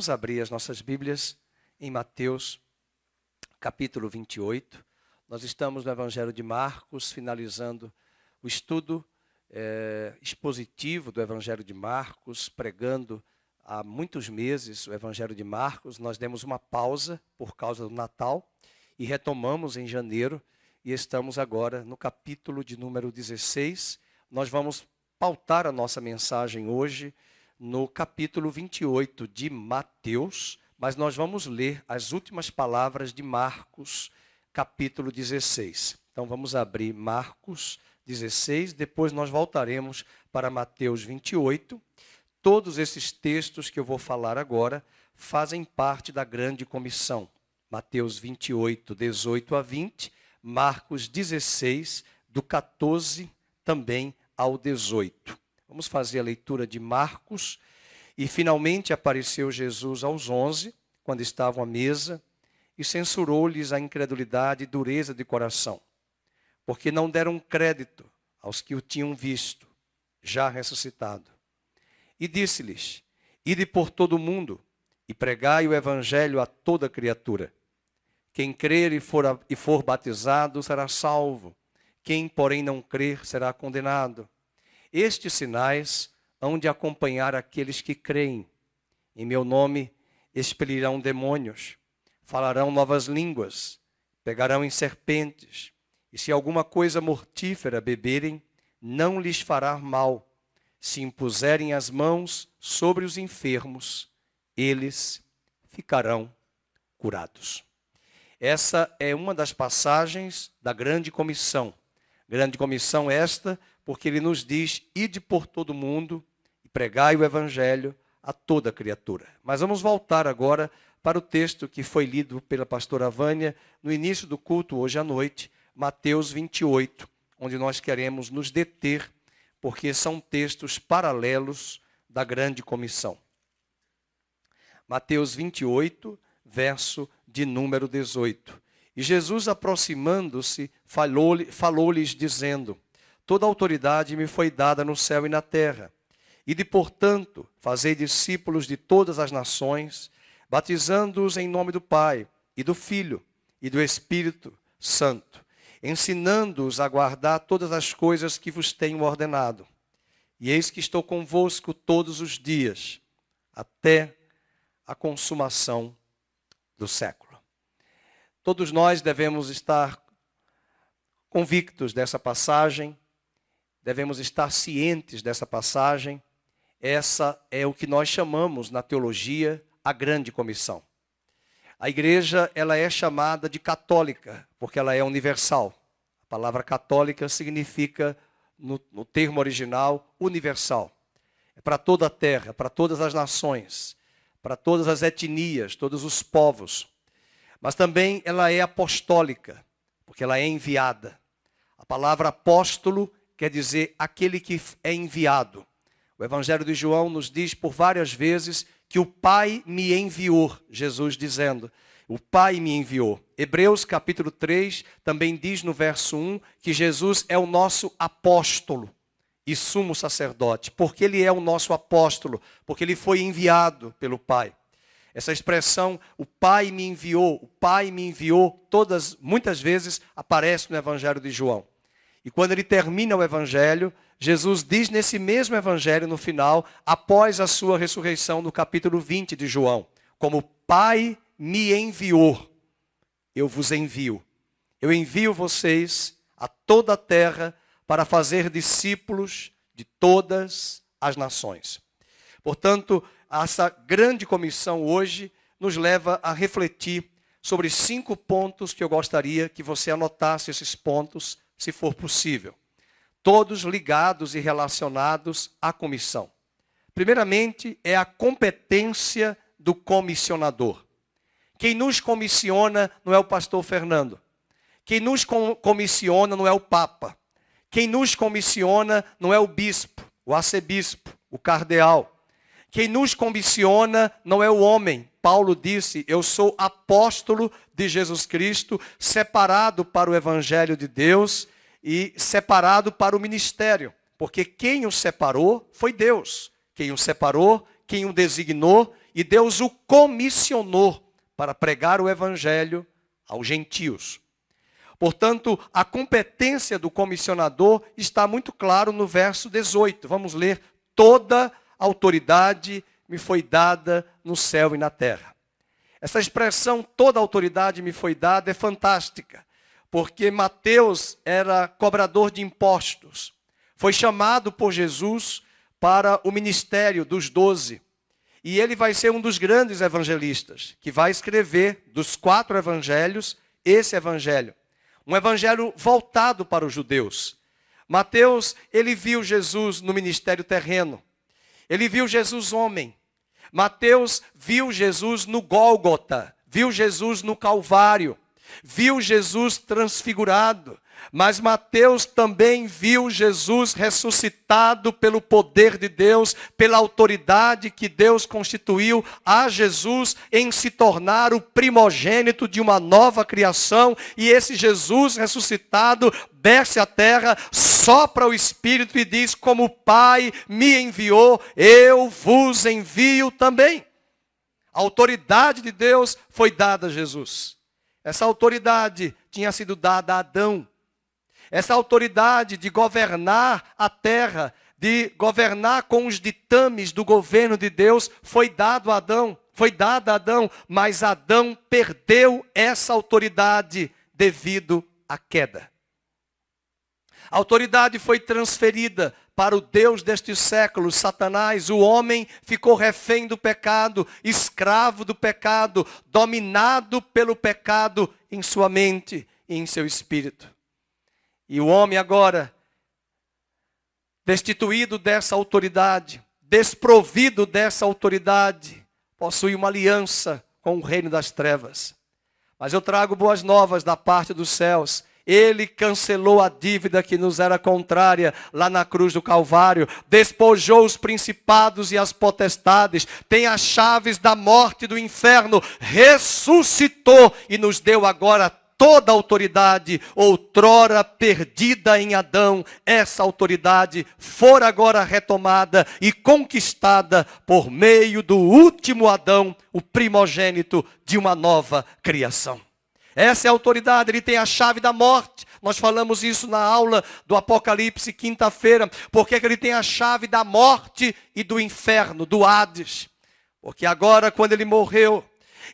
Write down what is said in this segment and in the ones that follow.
Vamos abrir as nossas Bíblias em Mateus, capítulo 28. Nós estamos no Evangelho de Marcos, finalizando o estudo expositivo do Evangelho de Marcos, pregando há muitos meses o Evangelho de Marcos. Nós demos uma pausa por causa do Natal e retomamos em janeiro e estamos agora no capítulo de número 16. Nós vamos pautar a nossa mensagem hoje no capítulo 28 de Mateus, mas nós vamos ler as últimas palavras de Marcos, capítulo 16. Então vamos abrir Marcos 16, depois nós voltaremos para Mateus 28. Todos esses textos que eu vou falar agora fazem parte da grande comissão. Mateus 28, 18 a 20, Marcos 16, do 14 também ao 18. Vamos fazer a leitura de Marcos. E finalmente apareceu Jesus aos 11, quando estavam à mesa, e censurou-lhes a incredulidade e dureza de coração, porque não deram crédito aos que o tinham visto, já ressuscitado. E disse-lhes: ide por todo o mundo e pregai o evangelho a toda criatura. Quem crer e for batizado será salvo, quem, porém, não crer será condenado. Estes sinais hão de acompanhar aqueles que creem. Em meu nome expelirão demônios, falarão novas línguas, pegarão em serpentes, e se alguma coisa mortífera beberem, não lhes fará mal. Se impuserem as mãos sobre os enfermos, eles ficarão curados. Essa é uma das passagens da grande comissão. Grande comissão esta, porque ele nos diz: ide por todo o mundo e pregai o evangelho a toda criatura. Mas vamos voltar agora para o texto que foi lido pela pastora Vânia no início do culto hoje à noite, Mateus 28, onde nós queremos nos deter, porque são textos paralelos da grande comissão. Mateus 28, verso de número 18. E Jesus, aproximando-se, falou-lhes dizendo: toda autoridade me foi dada no céu e na terra. Ide, portanto, fazei discípulos de todas as nações, batizando-os em nome do Pai, e do Filho, e do Espírito Santo, ensinando-os a guardar todas as coisas que vos tenho ordenado. E eis que estou convosco todos os dias, até a consumação do século. Todos nós devemos estar convictos dessa passagem, devemos estar cientes dessa passagem. Essa é o que nós chamamos na teologia a grande comissão. A igreja, ela é chamada de católica, porque ela é universal. A palavra católica significa, no termo original, universal. É para toda a terra, para todas as nações, para todas as etnias, todos os povos. Mas também ela é apostólica, porque ela é enviada. A palavra apóstolo quer dizer aquele que é enviado. O Evangelho de João nos diz por várias vezes que o Pai me enviou, Jesus dizendo, o Pai me enviou. Hebreus capítulo 3 também diz no verso 1 que Jesus é o nosso apóstolo e sumo sacerdote. Porque ele é o nosso apóstolo? Porque ele foi enviado pelo Pai. Essa expressão, o Pai me enviou, muitas vezes aparece no Evangelho de João. E quando ele termina o Evangelho, Jesus diz nesse mesmo Evangelho, no final, após a sua ressurreição, no capítulo 20 de João: como o Pai me enviou, eu vos envio. Eu envio vocês a toda a terra para fazer discípulos de todas as nações. Portanto, essa grande comissão hoje nos leva a refletir sobre 5 pontos que eu gostaria que você anotasse esses pontos, se for possível. Todos ligados e relacionados à comissão. Primeiramente, é a competência do comissionador. Quem nos comissiona não é o pastor Fernando. Quem nos comissiona não é o Papa. Quem nos comissiona não é o bispo, o arcebispo, o cardeal. Quem nos comissiona não é o homem. Paulo disse: eu sou apóstolo de Jesus Cristo, separado para o evangelho de Deus e separado para o ministério. Porque quem o separou foi Deus. Quem o separou, quem o designou e Deus o comissionou para pregar o evangelho aos gentios. Portanto, a competência do comissionador está muito claro no verso 18. Vamos ler: toda autoridade me foi dada no céu e na terra. Essa expressão, toda autoridade me foi dada, é fantástica, porque Mateus era cobrador de impostos. Foi chamado por Jesus para o ministério dos 12. E ele vai ser um dos grandes evangelistas, que vai escrever dos 4 evangelhos, esse evangelho. Um evangelho voltado para os judeus. Mateus, ele viu Jesus no ministério terreno. Ele viu Jesus homem. Mateus viu Jesus no Gólgota, viu Jesus no Calvário, viu Jesus transfigurado. Mas Mateus também viu Jesus ressuscitado pelo poder de Deus, pela autoridade que Deus constituiu a Jesus em se tornar o primogênito de uma nova criação. E esse Jesus ressuscitado desce à terra, sopra o Espírito e diz: como o Pai me enviou, eu vos envio também. A autoridade de Deus foi dada a Jesus. Essa autoridade tinha sido dada a Adão. Essa autoridade de governar a terra, de governar com os ditames do governo de Deus, foi dado a Adão, mas Adão perdeu essa autoridade devido à queda. A autoridade foi transferida para o Deus destes séculos, Satanás. O homem ficou refém do pecado, escravo do pecado, dominado pelo pecado em sua mente e em seu espírito. E o homem agora, destituído dessa autoridade, desprovido dessa autoridade, possui uma aliança com o reino das trevas. Mas eu trago boas novas da parte dos céus. Ele cancelou a dívida que nos era contrária lá na cruz do Calvário, despojou os principados e as potestades, tem as chaves da morte e do inferno, ressuscitou e nos deu agora toda a autoridade, outrora perdida em Adão. Essa autoridade for agora retomada e conquistada por meio do último Adão, o primogênito de uma nova criação. Essa é a autoridade, ele tem a chave da morte. Nós falamos isso na aula do Apocalipse, quinta-feira. Porque ele tem a chave da morte e do inferno, do Hades. Porque agora, quando ele morreu,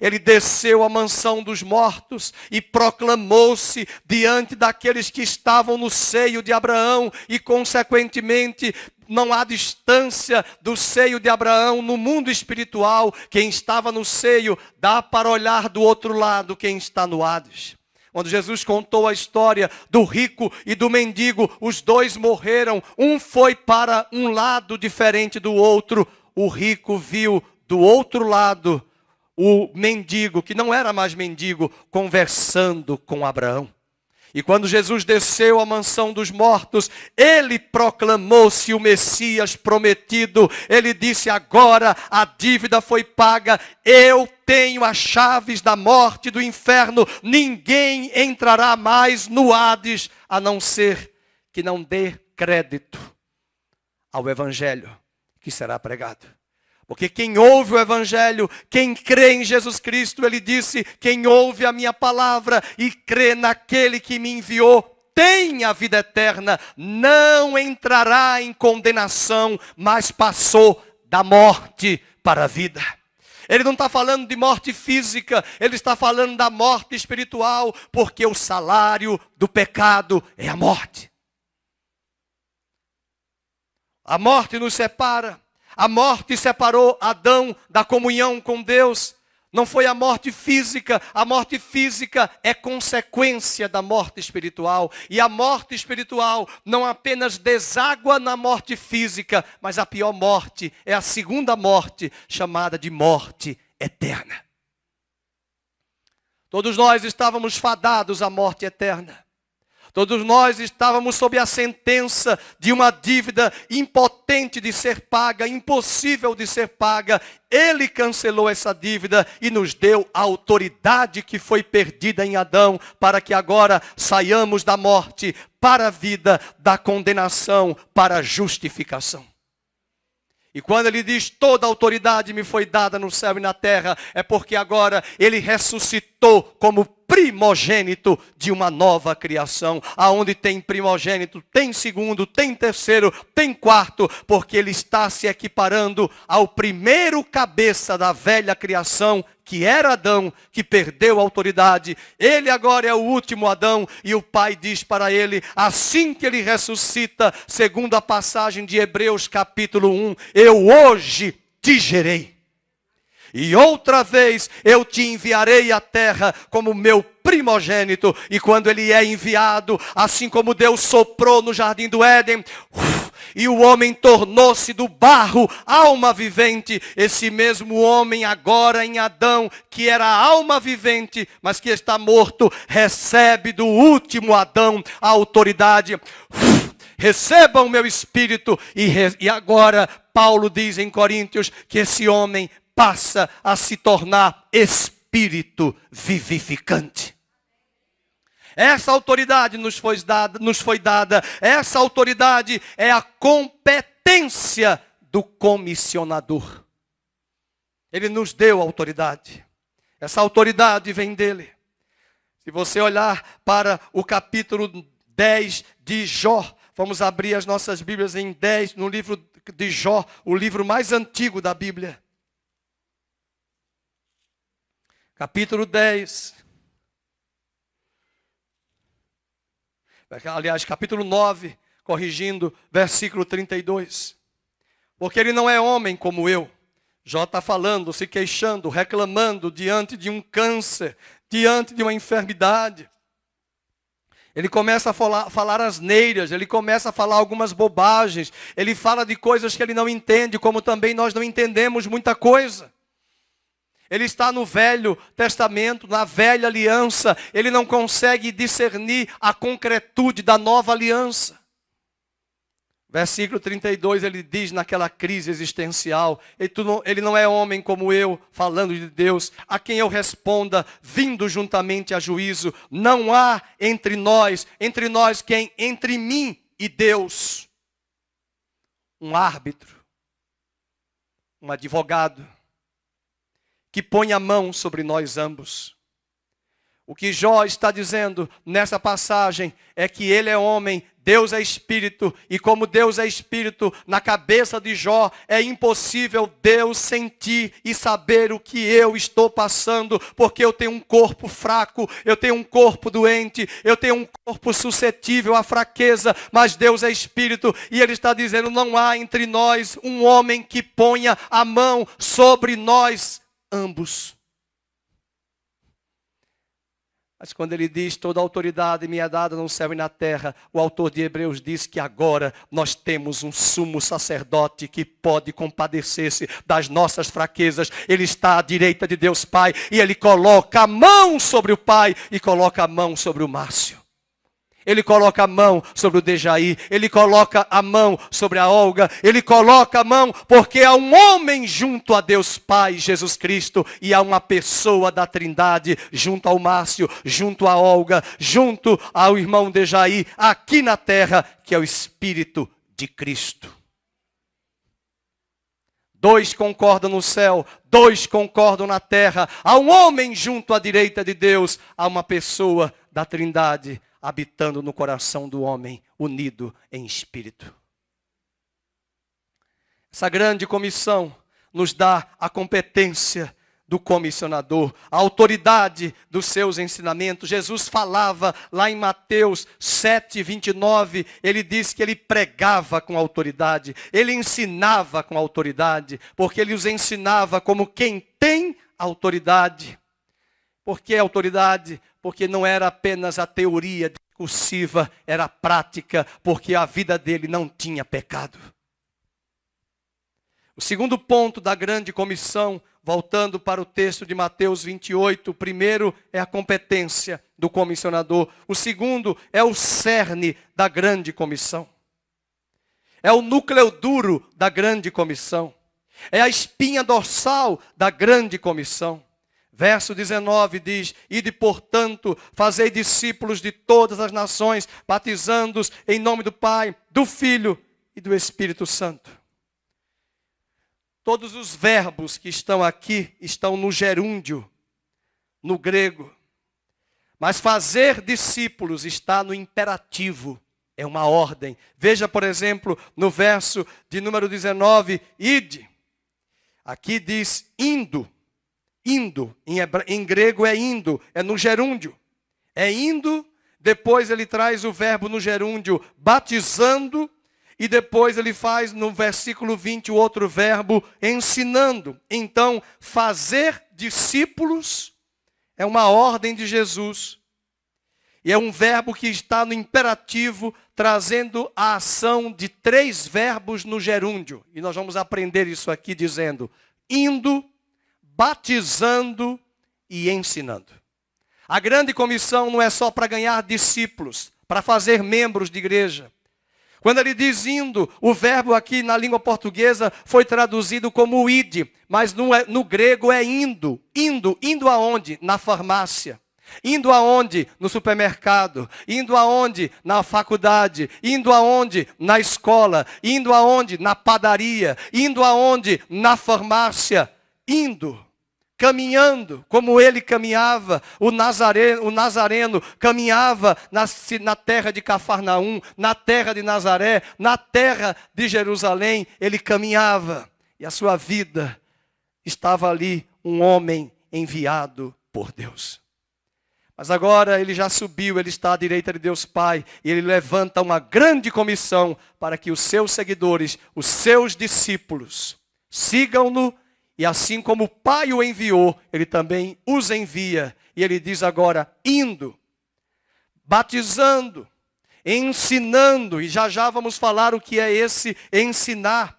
ele desceu à mansão dos mortos e proclamou-se diante daqueles que estavam no seio de Abraão. E, consequentemente, não há distância do seio de Abraão no mundo espiritual. Quem estava no seio dá para olhar do outro lado quem está no Hades. Quando Jesus contou a história do rico e do mendigo, os dois morreram. Um foi para um lado diferente do outro. O rico viu do outro lado o mendigo, que não era mais mendigo, conversando com Abraão. E quando Jesus desceu à mansão dos mortos, ele proclamou-se o Messias prometido. Ele disse: agora a dívida foi paga, eu tenho as chaves da morte e do inferno, ninguém entrará mais no Hades, a não ser que não dê crédito ao evangelho que será pregado. Porque quem ouve o evangelho, quem crê em Jesus Cristo, ele disse: quem ouve a minha palavra e crê naquele que me enviou, tem a vida eterna, não entrará em condenação, mas passou da morte para a vida. Ele não está falando de morte física, ele está falando da morte espiritual, porque o salário do pecado é a morte. A morte nos separa. A morte separou Adão da comunhão com Deus. Não foi a morte física. A morte física é consequência da morte espiritual. E a morte espiritual não apenas deságua na morte física, mas a pior morte é a segunda morte, chamada de morte eterna. Todos nós estávamos fadados à morte eterna. Todos nós estávamos sob a sentença de uma dívida impotente de ser paga, impossível de ser paga. Ele cancelou essa dívida e nos deu a autoridade que foi perdida em Adão, para que agora saiamos da morte para a vida, da condenação para a justificação. E quando ele diz toda a autoridade me foi dada no céu e na terra, é porque agora ele ressuscitou como primogênito de uma nova criação. Aonde tem primogênito, tem segundo, tem terceiro, tem quarto, porque ele está se equiparando ao primeiro cabeça da velha criação, que era Adão, que perdeu a autoridade. Ele agora é o último Adão, e o Pai diz para ele, assim que ele ressuscita, segundo a passagem de Hebreus capítulo 1, eu hoje te gerei. E outra vez eu te enviarei à terra como meu primogênito. E quando ele é enviado, assim como Deus soprou no jardim do Éden, e o homem tornou-se do barro alma vivente, esse mesmo homem agora em Adão, que era alma vivente, mas que está morto, recebe do último Adão a autoridade. Recebam o meu espírito. E agora Paulo diz em Coríntios que esse homem passa a se tornar espírito vivificante. Essa autoridade nos foi dada. Essa autoridade é a competência do comissionador. Ele nos deu autoridade. Essa autoridade vem dele. Se você olhar para o capítulo 10 de Jó, vamos abrir as nossas Bíblias em 10, no livro de Jó, o livro mais antigo da Bíblia. Capítulo 10. Aliás, capítulo 9, corrigindo, versículo 32. Porque ele não é homem como eu. Jó está falando, se queixando, reclamando diante de um câncer, diante de uma enfermidade. Ele começa a falar asneiras, ele começa a falar algumas bobagens. Ele fala de coisas que ele não entende, como também nós não entendemos muita coisa. Ele está no Velho Testamento, na velha aliança. Ele não consegue discernir a concretude da nova aliança. Versículo 32, ele diz naquela crise existencial, ele não é homem como eu, falando de Deus, a quem eu responda, vindo juntamente a juízo. Não há entre nós quem? Entre mim e Deus. Um árbitro, um advogado, que põe a mão sobre nós ambos. O que Jó está dizendo nessa passagem é que ele é homem, Deus é espírito, e como Deus é espírito, na cabeça de Jó é impossível Deus sentir e saber o que eu estou passando, porque eu tenho um corpo fraco, eu tenho um corpo doente, eu tenho um corpo suscetível à fraqueza, mas Deus é espírito, e ele está dizendo, não há entre nós um homem que ponha a mão sobre nós ambos. Mas quando ele diz, toda a autoridade me é dada no céu e na terra, o autor de Hebreus diz que agora nós temos um sumo sacerdote que pode compadecer-se das nossas fraquezas. Ele está à direita de Deus Pai e ele coloca a mão sobre o Pai e coloca a mão sobre o Márcio. Ele coloca a mão sobre o Dejaí, ele coloca a mão sobre a Olga, ele coloca a mão porque há um homem junto a Deus Pai, Jesus Cristo, e há uma pessoa da Trindade junto ao Márcio, junto a Olga, junto ao irmão Dejaí, aqui na terra, que é o Espírito de Cristo. 2 concordam no céu, 2 concordam na terra, há um homem junto à direita de Deus, há uma pessoa da Trindade, habitando no coração do homem, unido em espírito. Essa grande comissão nos dá a competência do comissionador, a autoridade dos seus ensinamentos. Jesus falava lá em Mateus 7, 29, ele diz que ele pregava com autoridade, ele ensinava com autoridade, porque ele os ensinava como quem tem autoridade. Por que autoridade? Porque não era apenas a teoria discursiva, era a prática, porque a vida dele não tinha pecado. O segundo ponto da grande comissão, voltando para o texto de Mateus 28, o primeiro é a competência do comissionador. O segundo é o cerne da grande comissão. É o núcleo duro da grande comissão. É a espinha dorsal da grande comissão. Verso 19 diz, ide, portanto, fazei discípulos de todas as nações, batizando-os em nome do Pai, do Filho e do Espírito Santo. Todos os verbos que estão aqui estão no gerúndio, no grego. Mas fazer discípulos está no imperativo, é uma ordem. Veja, por exemplo, no verso de número 19, ide. Aqui diz indo, indo, em grego é indo, é no gerúndio. É indo, depois ele traz o verbo no gerúndio, batizando, e depois ele faz no versículo 20 o outro verbo, ensinando. Então, fazer discípulos é uma ordem de Jesus. E é um verbo que está no imperativo, trazendo a ação de 3 verbos no gerúndio. E nós vamos aprender isso aqui dizendo, indo, batizando e ensinando. A grande comissão não é só para ganhar discípulos, para fazer membros de igreja. Quando ele diz indo, o verbo aqui na língua portuguesa foi traduzido como ide, mas no grego é indo. Indo aonde? Na farmácia. Indo aonde? No supermercado. Indo aonde? Na faculdade. Indo aonde? Na escola. Indo aonde? Na padaria. Indo aonde? Na farmácia. Indo. Caminhando, como ele caminhava, o Nazareno caminhava na terra de Cafarnaum, na terra de Nazaré, na terra de Jerusalém, ele caminhava. E a sua vida estava ali, um homem enviado por Deus. Mas agora ele já subiu, ele está à direita de Deus Pai, e ele levanta uma grande comissão para que os seus seguidores, os seus discípulos, sigam-no. E assim como o Pai o enviou, ele também os envia. E ele diz agora, indo, batizando, ensinando. E já vamos falar o que é esse ensinar.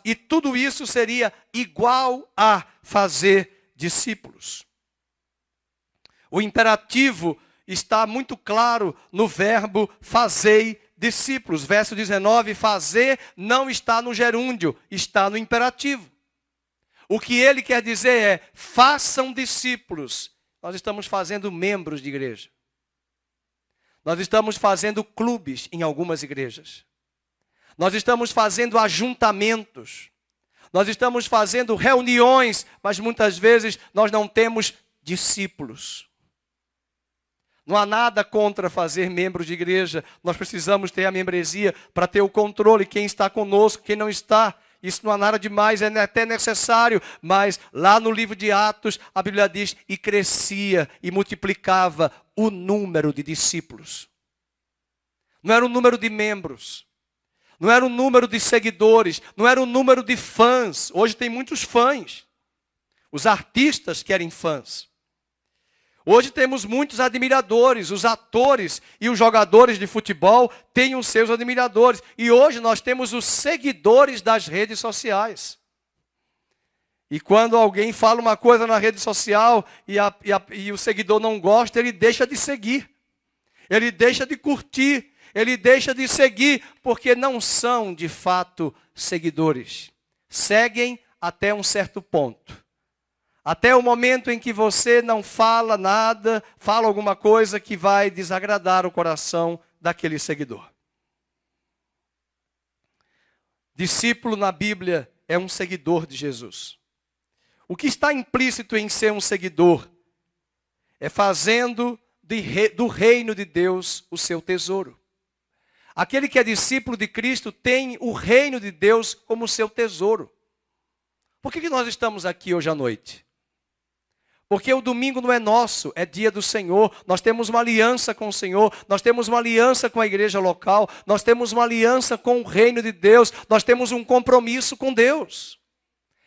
E tudo isso seria igual a fazer discípulos. O imperativo está muito claro no verbo fazei discípulos. Verso 19, fazer não está no gerúndio, está no imperativo. O que ele quer dizer é, façam discípulos. Nós estamos fazendo membros de igreja. Nós estamos fazendo clubes em algumas igrejas. Nós estamos fazendo ajuntamentos. Nós estamos fazendo reuniões, mas muitas vezes nós não temos discípulos. Não há nada contra fazer membros de igreja. Nós precisamos ter a membresia para ter o controle, quem está conosco, quem não está. Isso não há nada demais, é até necessário. Mas lá no livro de Atos, a Bíblia diz, e crescia e multiplicava o número de discípulos. Não era o número de membros. Não era o número de seguidores. Não era o número de fãs. Hoje tem muitos fãs. Os artistas querem fãs. Hoje temos muitos admiradores, os atores e os jogadores de futebol têm os seus admiradores. E hoje nós temos os seguidores das redes sociais. E quando alguém fala uma coisa na rede social e o seguidor não gosta, ele deixa de seguir. Ele deixa de curtir, ele deixa de seguir, porque não são de fato seguidores. Seguem até um certo ponto. Até o momento em que você não fala nada, fala alguma coisa que vai desagradar o coração daquele seguidor. Discípulo na Bíblia é um seguidor de Jesus. O que está implícito em ser um seguidor é fazendo do reino de Deus o seu tesouro. Aquele que é discípulo de Cristo tem o reino de Deus como seu tesouro. Por que nós estamos aqui hoje à noite? Porque o domingo não é nosso, é dia do Senhor. Nós temos uma aliança com o Senhor, nós temos uma aliança com a igreja local, nós temos uma aliança com o reino de Deus, nós temos um compromisso com Deus.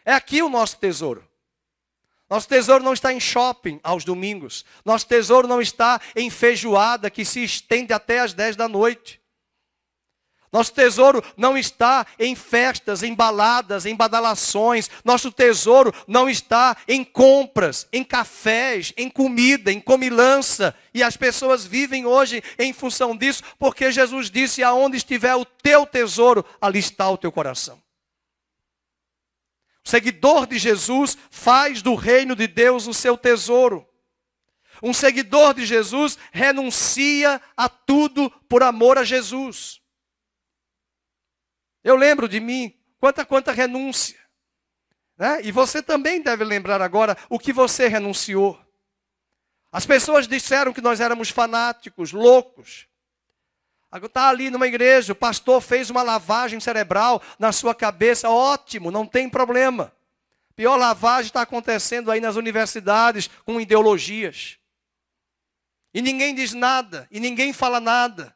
É aqui o nosso tesouro. Nosso tesouro não está em shopping aos domingos. Nosso tesouro não está em feijoada que se estende até às 10 da noite. Nosso tesouro não está em festas, em baladas, em badalações. Nosso tesouro não está em compras, em cafés, em comida, em comilança. E as pessoas vivem hoje em função disso, porque Jesus disse, aonde estiver o teu tesouro, ali está o teu coração. O seguidor de Jesus faz do reino de Deus o seu tesouro. Um seguidor de Jesus renuncia a tudo por amor a Jesus. Eu lembro de mim, quanta renúncia. né? E você também deve lembrar agora o que você renunciou. As pessoas disseram que nós éramos fanáticos, loucos. Está ali numa igreja, o pastor fez uma lavagem cerebral na sua cabeça, ótimo, não tem problema. Pior lavagem está acontecendo aí nas universidades com ideologias. E ninguém diz nada, e ninguém fala nada.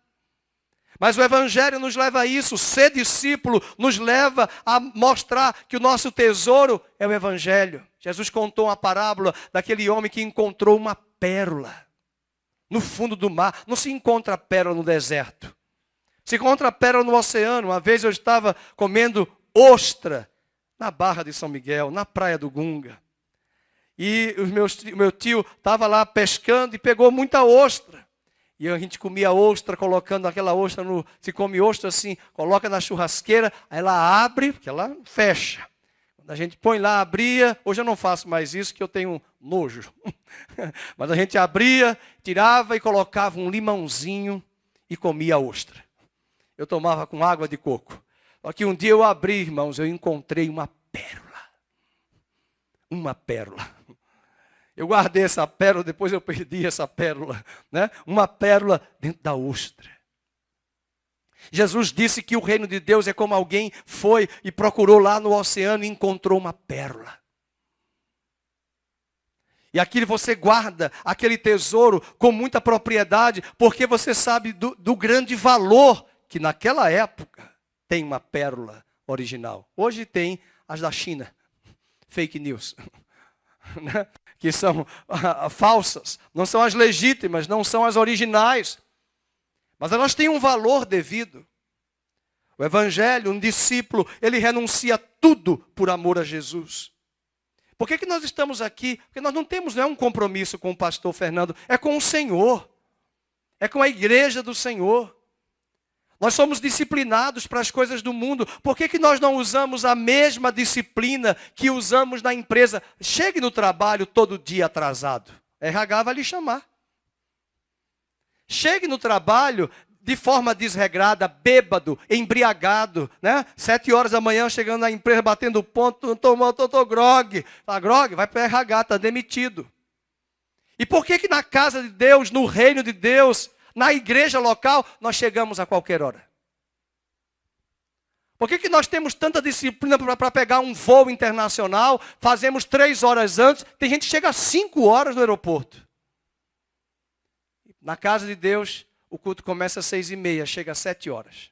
Mas o Evangelho nos leva a isso, ser discípulo nos leva a mostrar que o nosso tesouro é o Evangelho. Jesus contou uma parábola daquele homem que encontrou uma pérola no fundo do mar. Não se encontra pérola no deserto. Se encontra pérola no oceano. Uma vez eu estava comendo ostra na Barra de São Miguel, na praia do Gunga. E o meu tio estava lá pescando e pegou muita ostra. E a gente comia ostra, colocando aquela ostra se come ostra assim, coloca na churrasqueira, aí ela abre, porque ela fecha. Quando a gente põe lá, abria, hoje eu não faço mais isso, que eu tenho nojo. Mas a gente abria, tirava e colocava um limãozinho e comia a ostra. Eu tomava com água de coco. Só que um dia eu abri, irmãos, eu encontrei uma pérola. Uma pérola. Eu guardei essa pérola, depois eu perdi essa pérola, né? Uma pérola dentro da ostra. Jesus disse que o reino de Deus é como alguém foi e procurou lá no oceano e encontrou uma pérola. E aqui você guarda aquele tesouro com muita propriedade, porque você sabe do grande valor que naquela época tem uma pérola original. Hoje tem as da China, fake news, né? Que são falsas, não são as legítimas, não são as originais. Mas elas têm um valor devido. O Evangelho, um discípulo, ele renuncia tudo por amor a Jesus. Por que nós estamos aqui? Porque nós não temos um compromisso com o pastor Fernando, é com o Senhor. É com a igreja do Senhor. Nós somos disciplinados para as coisas do mundo. Por que nós não usamos a mesma disciplina que usamos na empresa? Chegue no trabalho todo dia atrasado. RH vai lhe chamar. Chegue no trabalho de forma desregrada, bêbado, embriagado, né? 7 horas da manhã, chegando na empresa, batendo ponto, tô grog. Tá grog? Vai para o RH, está demitido. E por que na casa de Deus, no reino de Deus, na igreja local, nós chegamos a qualquer hora? Por que nós temos tanta disciplina para pegar um voo internacional, fazemos 3 horas antes, tem gente que chega às 5 horas no aeroporto. Na casa de Deus, o culto começa às 6h30, chega às 7 horas.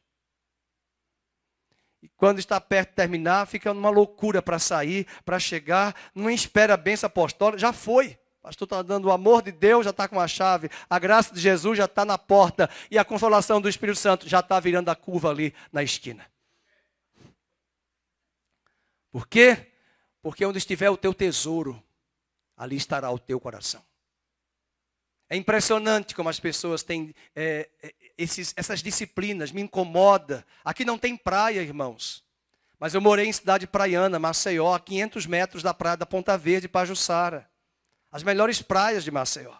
E quando está perto de terminar, fica numa loucura para sair, para chegar, não espera a bênção apostólica, já foi. O pastor está dando o amor de Deus, já está com a chave, a graça de Jesus já está na porta, e a consolação do Espírito Santo já está virando a curva ali na esquina. Por quê? Porque onde estiver o teu tesouro, ali estará o teu coração. É impressionante como as pessoas têm essas disciplinas, me incomoda. Aqui não tem praia, irmãos. Mas eu morei em cidade praiana, Maceió, a 500 metros da praia da Ponta Verde, Pajuçara. As melhores praias de Maceió.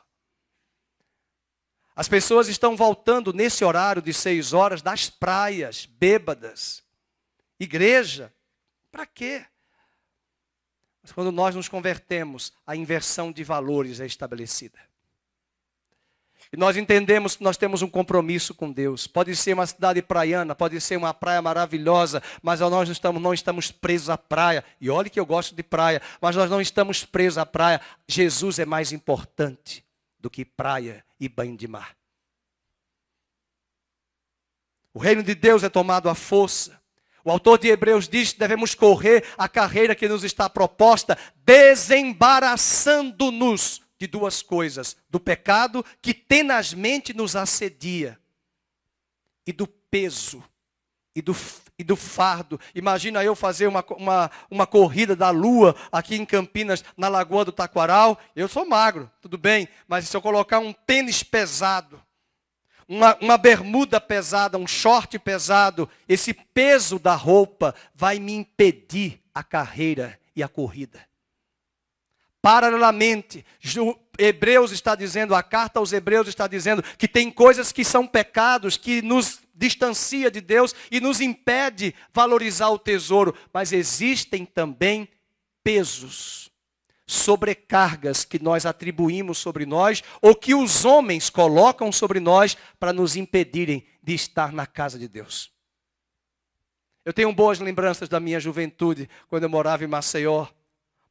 As pessoas estão voltando nesse horário de 6 horas das praias, bêbadas. Igreja, para quê? Mas quando nós nos convertemos, a inversão de valores é estabelecida. E nós entendemos que nós temos um compromisso com Deus. Pode ser uma cidade praiana, pode ser uma praia maravilhosa, mas nós não estamos presos à praia. E olhe que eu gosto de praia, mas nós não estamos presos à praia. Jesus é mais importante do que praia e banho de mar. O reino de Deus é tomado à força. O autor de Hebreus diz que devemos correr a carreira que nos está proposta, desembaraçando-nos de 2 coisas: do pecado que tenazmente nos assedia e do peso e do fardo. Imagina eu fazer uma corrida da lua aqui em Campinas, na Lagoa do Taquaral. Eu sou magro, tudo bem, mas se eu colocar um tênis pesado, uma bermuda pesada, um short pesado, esse peso da roupa vai me impedir a carreira e a corrida. Paralelamente, Hebreus está dizendo, a carta aos Hebreus está dizendo que tem coisas que são pecados, que nos distancia de Deus e nos impede valorizar o tesouro. Mas existem também pesos, sobrecargas que nós atribuímos sobre nós ou que os homens colocam sobre nós para nos impedirem de estar na casa de Deus. Eu tenho boas lembranças da minha juventude, quando eu morava em Maceió,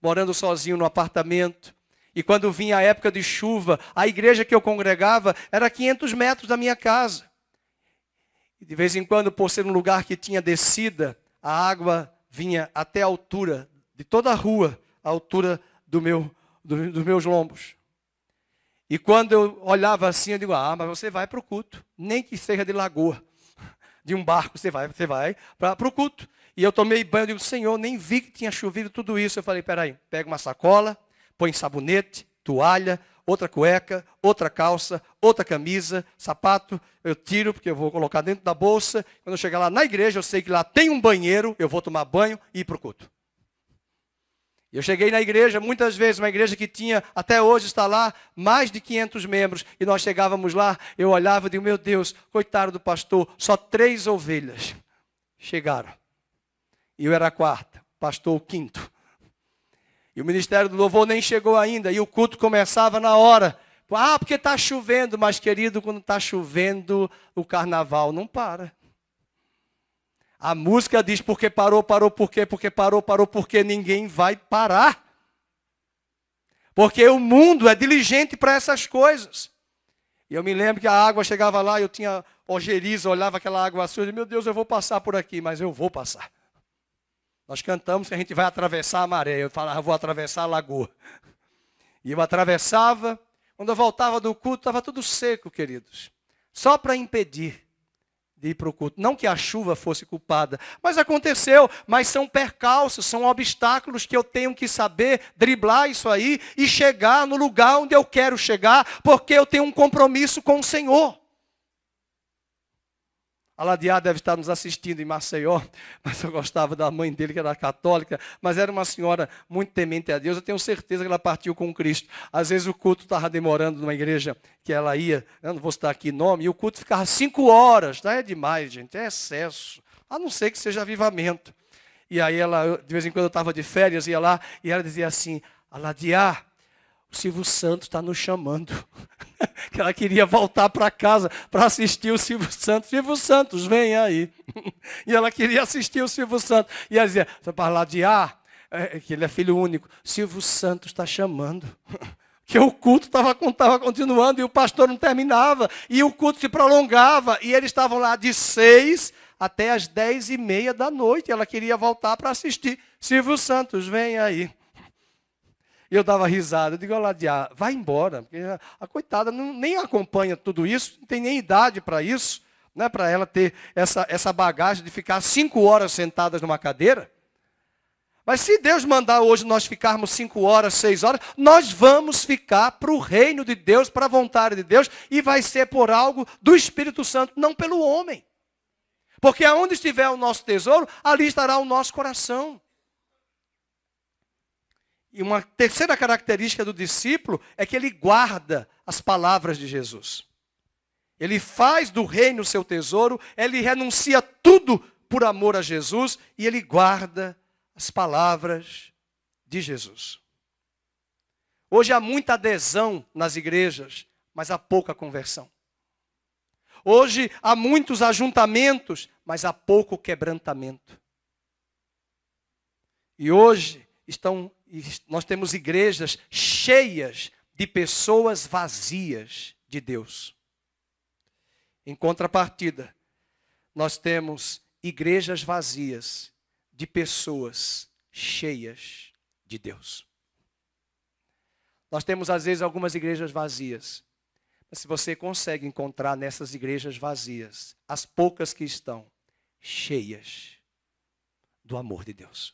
morando sozinho no apartamento. E quando vinha a época de chuva, a igreja que eu congregava era a 500 metros da minha casa. E de vez em quando, por ser um lugar que tinha descida, a água vinha até a altura de toda a rua, a altura dos meus lombos. E quando eu olhava assim, eu digo, mas você vai para o culto, nem que seja de lagoa, de um barco, você vai para o culto. E eu tomei banho, eu digo, Senhor, nem vi que tinha chovido tudo isso. Eu falei, peraí, pega uma sacola, põe sabonete, toalha, outra cueca, outra calça, outra camisa, sapato, eu tiro, porque eu vou colocar dentro da bolsa. Quando eu chegar lá na igreja, eu sei que lá tem um banheiro, eu vou tomar banho e ir para o culto. Eu cheguei na igreja, muitas vezes, uma igreja que tinha, até hoje está lá, mais de 500 membros. E nós chegávamos lá, eu olhava e digo, meu Deus, coitado do pastor, só 3 ovelhas chegaram. E eu era a 4ª, pastor o 5º. E o ministério do louvor nem chegou ainda, e o culto começava na hora. Porque está chovendo, mas querido, quando está chovendo, o carnaval não para. A música diz, porque parou, porque ninguém vai parar. Porque o mundo é diligente para essas coisas. E eu me lembro que a água chegava lá, eu tinha ojeriza, olhava aquela água suja, meu Deus, eu vou passar por aqui, mas eu vou passar. Nós cantamos que a gente vai atravessar a maré, eu falava, vou atravessar a lagoa. E eu atravessava, quando eu voltava do culto, estava tudo seco, queridos. Só para impedir de ir para o culto. Não que a chuva fosse culpada, mas aconteceu. Mas são percalços, são obstáculos que eu tenho que saber driblar isso aí e chegar no lugar onde eu quero chegar, porque eu tenho um compromisso com o Senhor. A Ladiá deve estar nos assistindo em Maceió, mas eu gostava da mãe dele, que era católica, mas era uma senhora muito temente a Deus. Eu tenho certeza que ela partiu com Cristo. Às vezes o culto estava demorando numa igreja que ela ia, eu não vou citar aqui nome, e o culto ficava 5 horas. Tá? É demais, gente, é excesso. A não ser que seja avivamento. E aí ela, de vez em quando eu estava de férias, ia lá, e ela dizia assim, a Ladiá, o Silvio Santos está nos chamando. Que ela queria voltar para casa para assistir o Silvio Santos. Silvio Santos, vem aí. E ela queria assistir o Silvio Santos. E ela dizia, para Ladiá, que ele é filho único, Silvio Santos está chamando. Que o culto estava continuando e o pastor não terminava. E o culto se prolongava. E eles estavam lá de 6 até as 10h30 da noite. Ela queria voltar para assistir. Silvio Santos, vem aí. E eu dava risada, eu digo, Ladiá, vai embora, porque a coitada nem acompanha tudo isso, não tem nem idade para isso, né, para ela ter essa bagagem de ficar 5 horas sentadas numa cadeira. Mas se Deus mandar hoje nós ficarmos 5 horas, 6 horas, nós vamos ficar para o reino de Deus, para a vontade de Deus, e vai ser por algo do Espírito Santo, não pelo homem. Porque aonde estiver o nosso tesouro, ali estará o nosso coração. E uma terceira característica do discípulo é que ele guarda as palavras de Jesus. Ele faz do reino o seu tesouro, ele renuncia tudo por amor a Jesus e ele guarda as palavras de Jesus. Hoje há muita adesão nas igrejas, mas há pouca conversão. Hoje há muitos ajuntamentos, mas há pouco quebrantamento. E hoje nós temos igrejas cheias de pessoas vazias de Deus. Em contrapartida, nós temos igrejas vazias de pessoas cheias de Deus. Nós temos, às vezes, algumas igrejas vazias. Mas se você consegue encontrar nessas igrejas vazias, as poucas que estão cheias do amor de Deus.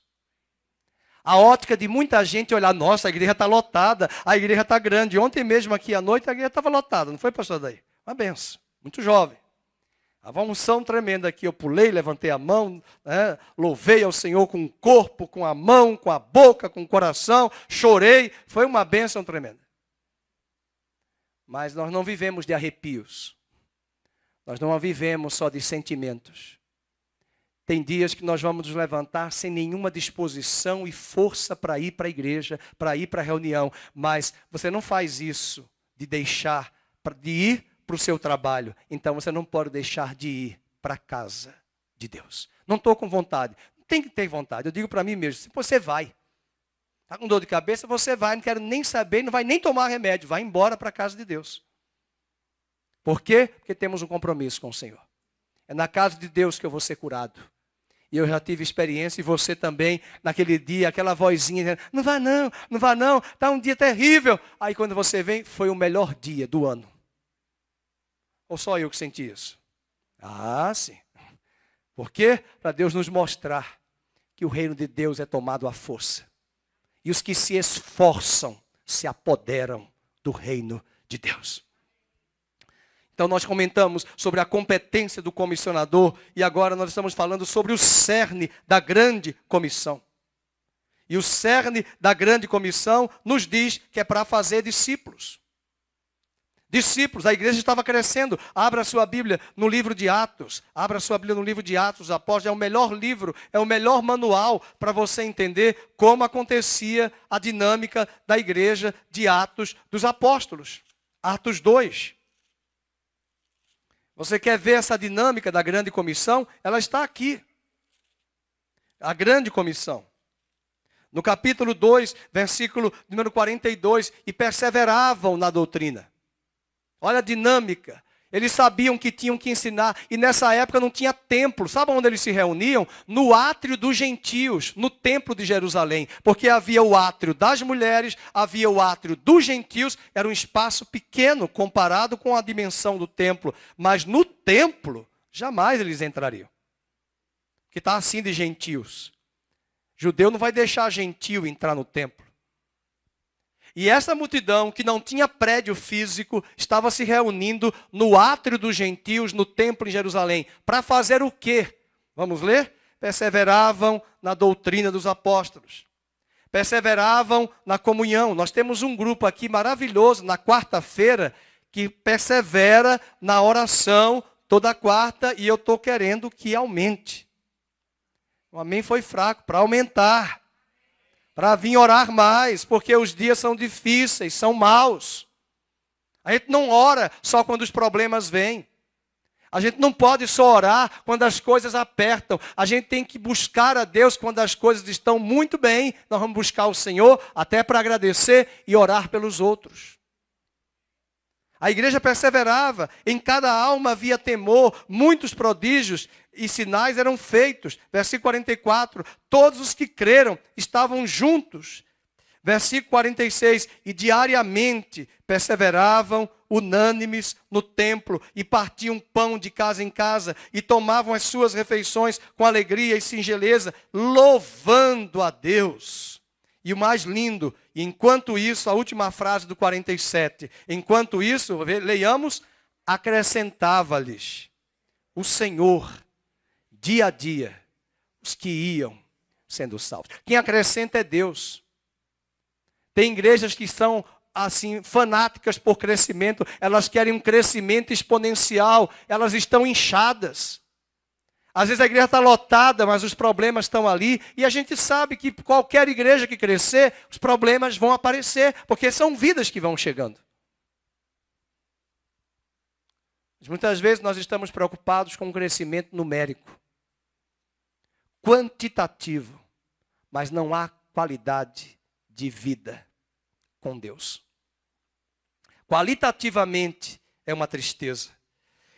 A ótica de muita gente olhar, nossa, a igreja está lotada, a igreja está grande. Ontem mesmo aqui à noite a igreja estava lotada, não foi, pastor Daí? Uma benção, muito jovem. Uma unção tremenda aqui, eu pulei, levantei a mão, né, louvei ao Senhor com o corpo, com a mão, com a boca, com o coração, chorei, foi uma bênção tremenda. Mas nós não vivemos de arrepios, nós não vivemos só de sentimentos. Tem dias que nós vamos nos levantar sem nenhuma disposição e força para ir para a igreja, para ir para a reunião. Mas você não faz isso de deixar, de ir para o seu trabalho. Então você não pode deixar de ir para a casa de Deus. Não estou com vontade. Tem que ter vontade. Eu digo para mim mesmo, se você vai. Está com dor de cabeça, você vai, não quero nem saber, não vai nem tomar remédio. Vai embora para a casa de Deus. Por quê? Porque temos um compromisso com o Senhor. É na casa de Deus que eu vou ser curado. E eu já tive experiência, e você também, naquele dia, aquela vozinha, dizendo, não vá não, não vá não, está um dia terrível. Aí quando você vem, foi o melhor dia do ano. Ou só eu que senti isso? Ah, sim. Por quê? Para Deus nos mostrar que o reino de Deus é tomado à força. E os que se esforçam, se apoderam do reino de Deus. Então nós comentamos sobre a competência do comissionador e agora nós estamos falando sobre o cerne da grande comissão. E o cerne da grande comissão nos diz que é para fazer discípulos. Discípulos, a igreja estava crescendo. Abra a sua Bíblia no livro de Atos. Abra a sua Bíblia no livro de Atos dos Apóstolos. É o melhor livro, é o melhor manual para você entender como acontecia a dinâmica da igreja de Atos dos Apóstolos. Atos 2. Você quer ver essa dinâmica da grande comissão? Ela está aqui. A grande comissão. No capítulo 2, versículo número 42. E perseveravam na doutrina. Olha a dinâmica. Eles sabiam que tinham que ensinar. E nessa época não tinha templo. Sabe onde eles se reuniam? No átrio dos gentios, no templo de Jerusalém. Porque havia o átrio das mulheres, havia o átrio dos gentios. Era um espaço pequeno comparado com a dimensão do templo. Mas no templo, jamais eles entrariam. Que está assim de gentios. Judeu não vai deixar gentio entrar no templo. E essa multidão, que não tinha prédio físico, estava se reunindo no átrio dos gentios, no templo em Jerusalém. Para fazer o quê? Vamos ler? Perseveravam na doutrina dos apóstolos. Perseveravam na comunhão. Nós temos um grupo aqui maravilhoso, na quarta-feira, que persevera na oração toda quarta, e eu estou querendo que aumente. O amém foi fraco, para aumentar. Para vir orar mais, porque os dias são difíceis, são maus. A gente não ora só quando os problemas vêm. A gente não pode só orar quando as coisas apertam. A gente tem que buscar a Deus quando as coisas estão muito bem. Nós vamos buscar o Senhor até para agradecer e orar pelos outros. A igreja perseverava, em cada alma havia temor, muitos prodígios e sinais eram feitos. Versículo 44, todos os que creram estavam juntos. Versículo 46, e diariamente perseveravam unânimes no templo e partiam pão de casa em casa e tomavam as suas refeições com alegria e singeleza, louvando a Deus. E o mais lindo, enquanto isso, a última frase do 47, enquanto isso, leiamos, acrescentava-lhes o Senhor, dia a dia, os que iam sendo salvos. Quem acrescenta é Deus. Tem igrejas que são assim fanáticas por crescimento, elas querem um crescimento exponencial, elas estão inchadas. Às vezes a igreja está lotada, mas os problemas estão ali. E a gente sabe que qualquer igreja que crescer, os problemas vão aparecer. Porque são vidas que vão chegando. Mas muitas vezes nós estamos preocupados com o crescimento numérico. Quantitativo. Mas não há qualidade de vida com Deus. Qualitativamente é uma tristeza.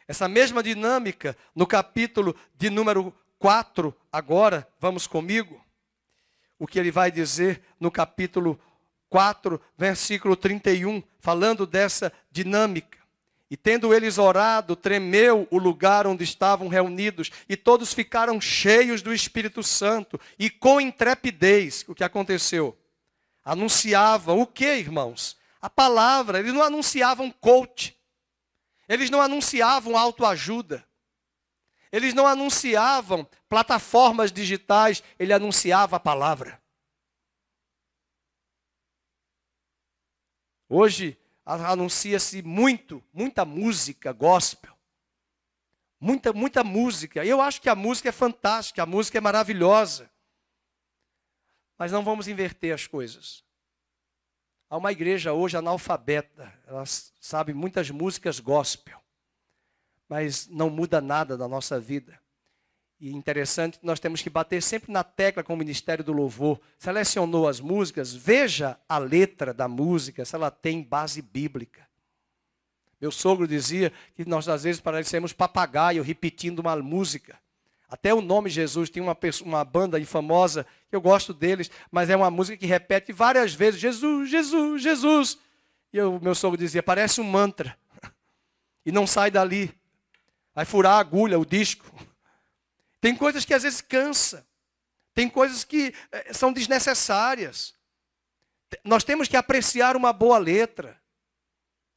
Essa mesma dinâmica, no capítulo de número 4, agora, vamos comigo, o que ele vai dizer no capítulo 4, versículo 31, falando dessa dinâmica. E tendo eles orado, tremeu o lugar onde estavam reunidos, e todos ficaram cheios do Espírito Santo, e com intrepidez, o que aconteceu? Anunciavam o que, irmãos? A palavra, eles não anunciavam coach. Eles não anunciavam autoajuda. Eles não anunciavam plataformas digitais. Ele anunciava a palavra. Hoje anuncia-se muita música gospel. Muita música. Eu acho que a música é fantástica, a música é maravilhosa. Mas não vamos inverter as coisas. Há uma igreja hoje analfabeta, ela sabe muitas músicas gospel, mas não muda nada da nossa vida. E interessante que nós temos que bater sempre na tecla com o Ministério do Louvor. Selecionou as músicas, veja a letra da música, se ela tem base bíblica. Meu sogro dizia que nós às vezes parecemos papagaio repetindo uma música. Até o nome Jesus, tem uma banda aí famosa, que eu gosto deles, mas é uma música que repete várias vezes, Jesus, Jesus, Jesus. E o meu sogro dizia, parece um mantra. E não sai dali. Vai furar a agulha, o disco. Tem coisas que às vezes cansa. Tem coisas que são desnecessárias. Nós temos que apreciar uma boa letra.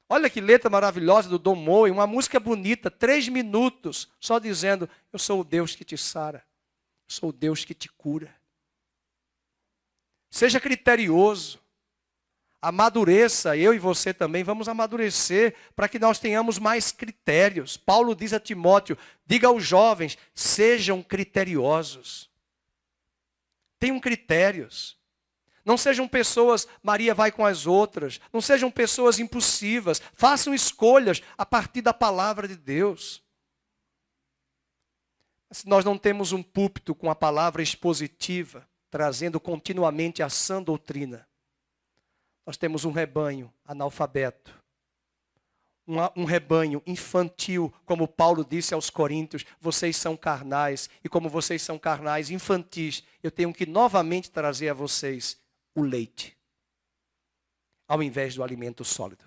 Olha que letra maravilhosa do Don Moen, uma música bonita, 3 minutos, só dizendo, eu sou o Deus que te sara, eu sou o Deus que te cura. Seja criterioso, amadureça, eu e você também vamos amadurecer para que nós tenhamos mais critérios. Paulo diz a Timóteo, diga aos jovens, sejam criteriosos. Tenham critérios. Não sejam pessoas, Maria vai com as outras. Não sejam pessoas impulsivas. Façam escolhas a partir da palavra de Deus. Se nós não temos um púlpito com a palavra expositiva, trazendo continuamente a sã doutrina, nós temos um rebanho analfabeto. Um rebanho infantil, como Paulo disse aos Coríntios, vocês são carnais. E como vocês são carnais, infantis, eu tenho que novamente trazer a vocês o leite, ao invés do alimento sólido.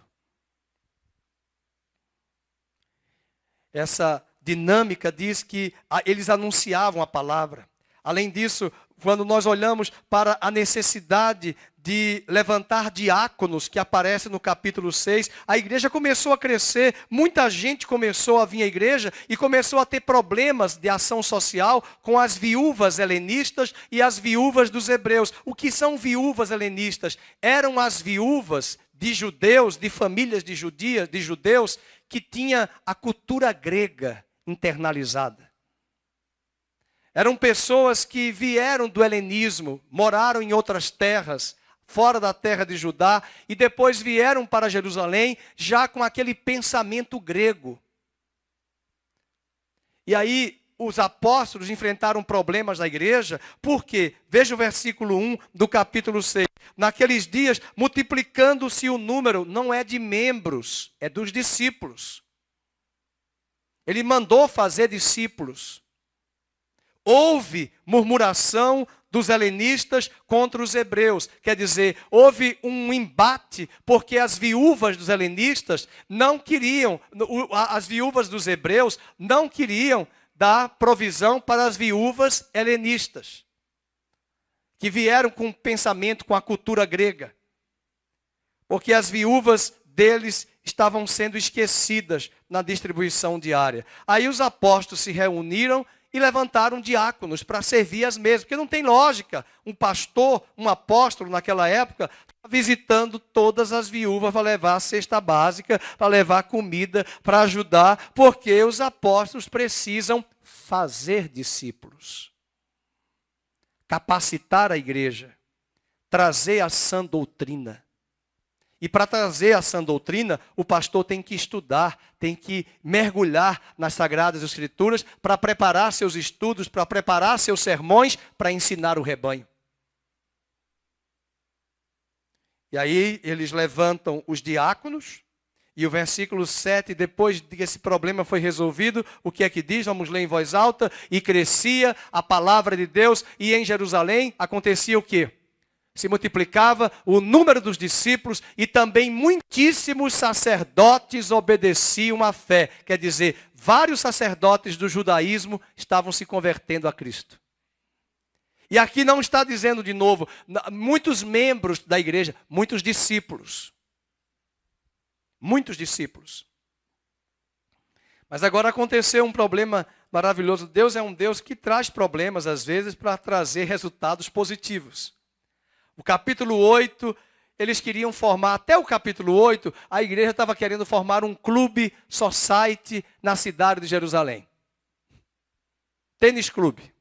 Essa dinâmica diz que eles anunciavam a palavra. Além disso, quando nós olhamos para a necessidade de levantar diáconos, que aparece no capítulo 6, a igreja começou a crescer, muita gente começou a vir à igreja e começou a ter problemas de ação social com as viúvas helenistas e as viúvas dos hebreus. O que são viúvas helenistas? Eram as viúvas de judeus, de famílias de judeus, que tinha a cultura grega internalizada. Eram pessoas que vieram do helenismo, moraram em outras terras, fora da terra de Judá, e depois vieram para Jerusalém, já com aquele pensamento grego. E aí os apóstolos enfrentaram problemas da igreja, porque, veja o versículo 1 do capítulo 6. Naqueles dias, multiplicando-se o número, não é de membros, é dos discípulos. Ele mandou fazer discípulos. Houve murmuração dos helenistas contra os hebreus. Quer dizer, houve um embate, porque as viúvas dos helenistas não queriam, as viúvas dos hebreus não queriam dar provisão para as viúvas helenistas, que vieram com o pensamento, com a cultura grega. Porque as viúvas deles estavam sendo esquecidas na distribuição diária. Aí os apóstolos se reuniram e levantaram diáconos para servir as mesas. Porque não tem lógica um pastor, um apóstolo naquela época, visitando todas as viúvas para levar a cesta básica, para levar comida, para ajudar, porque os apóstolos precisam fazer discípulos, capacitar a igreja, trazer a sã doutrina. E para trazer a sã doutrina, o pastor tem que estudar, tem que mergulhar nas Sagradas Escrituras para preparar seus estudos, para preparar seus sermões, para ensinar o rebanho. E aí eles levantam os diáconos, e o versículo 7, depois que esse problema foi resolvido, o que é que diz? Vamos ler em voz alta. E crescia a palavra de Deus, e em Jerusalém acontecia o quê? Se multiplicava o número dos discípulos e também muitíssimos sacerdotes obedeciam à fé. Quer dizer, vários sacerdotes do judaísmo estavam se convertendo a Cristo. E aqui não está dizendo de novo, muitos membros da igreja, muitos discípulos. Muitos discípulos. Mas agora aconteceu um problema maravilhoso. Deus é um Deus que traz problemas às vezes para trazer resultados positivos. O capítulo 8, eles queriam formar, até o capítulo 8, a igreja estava querendo formar um clube society na cidade de Jerusalém. Tênis Clube.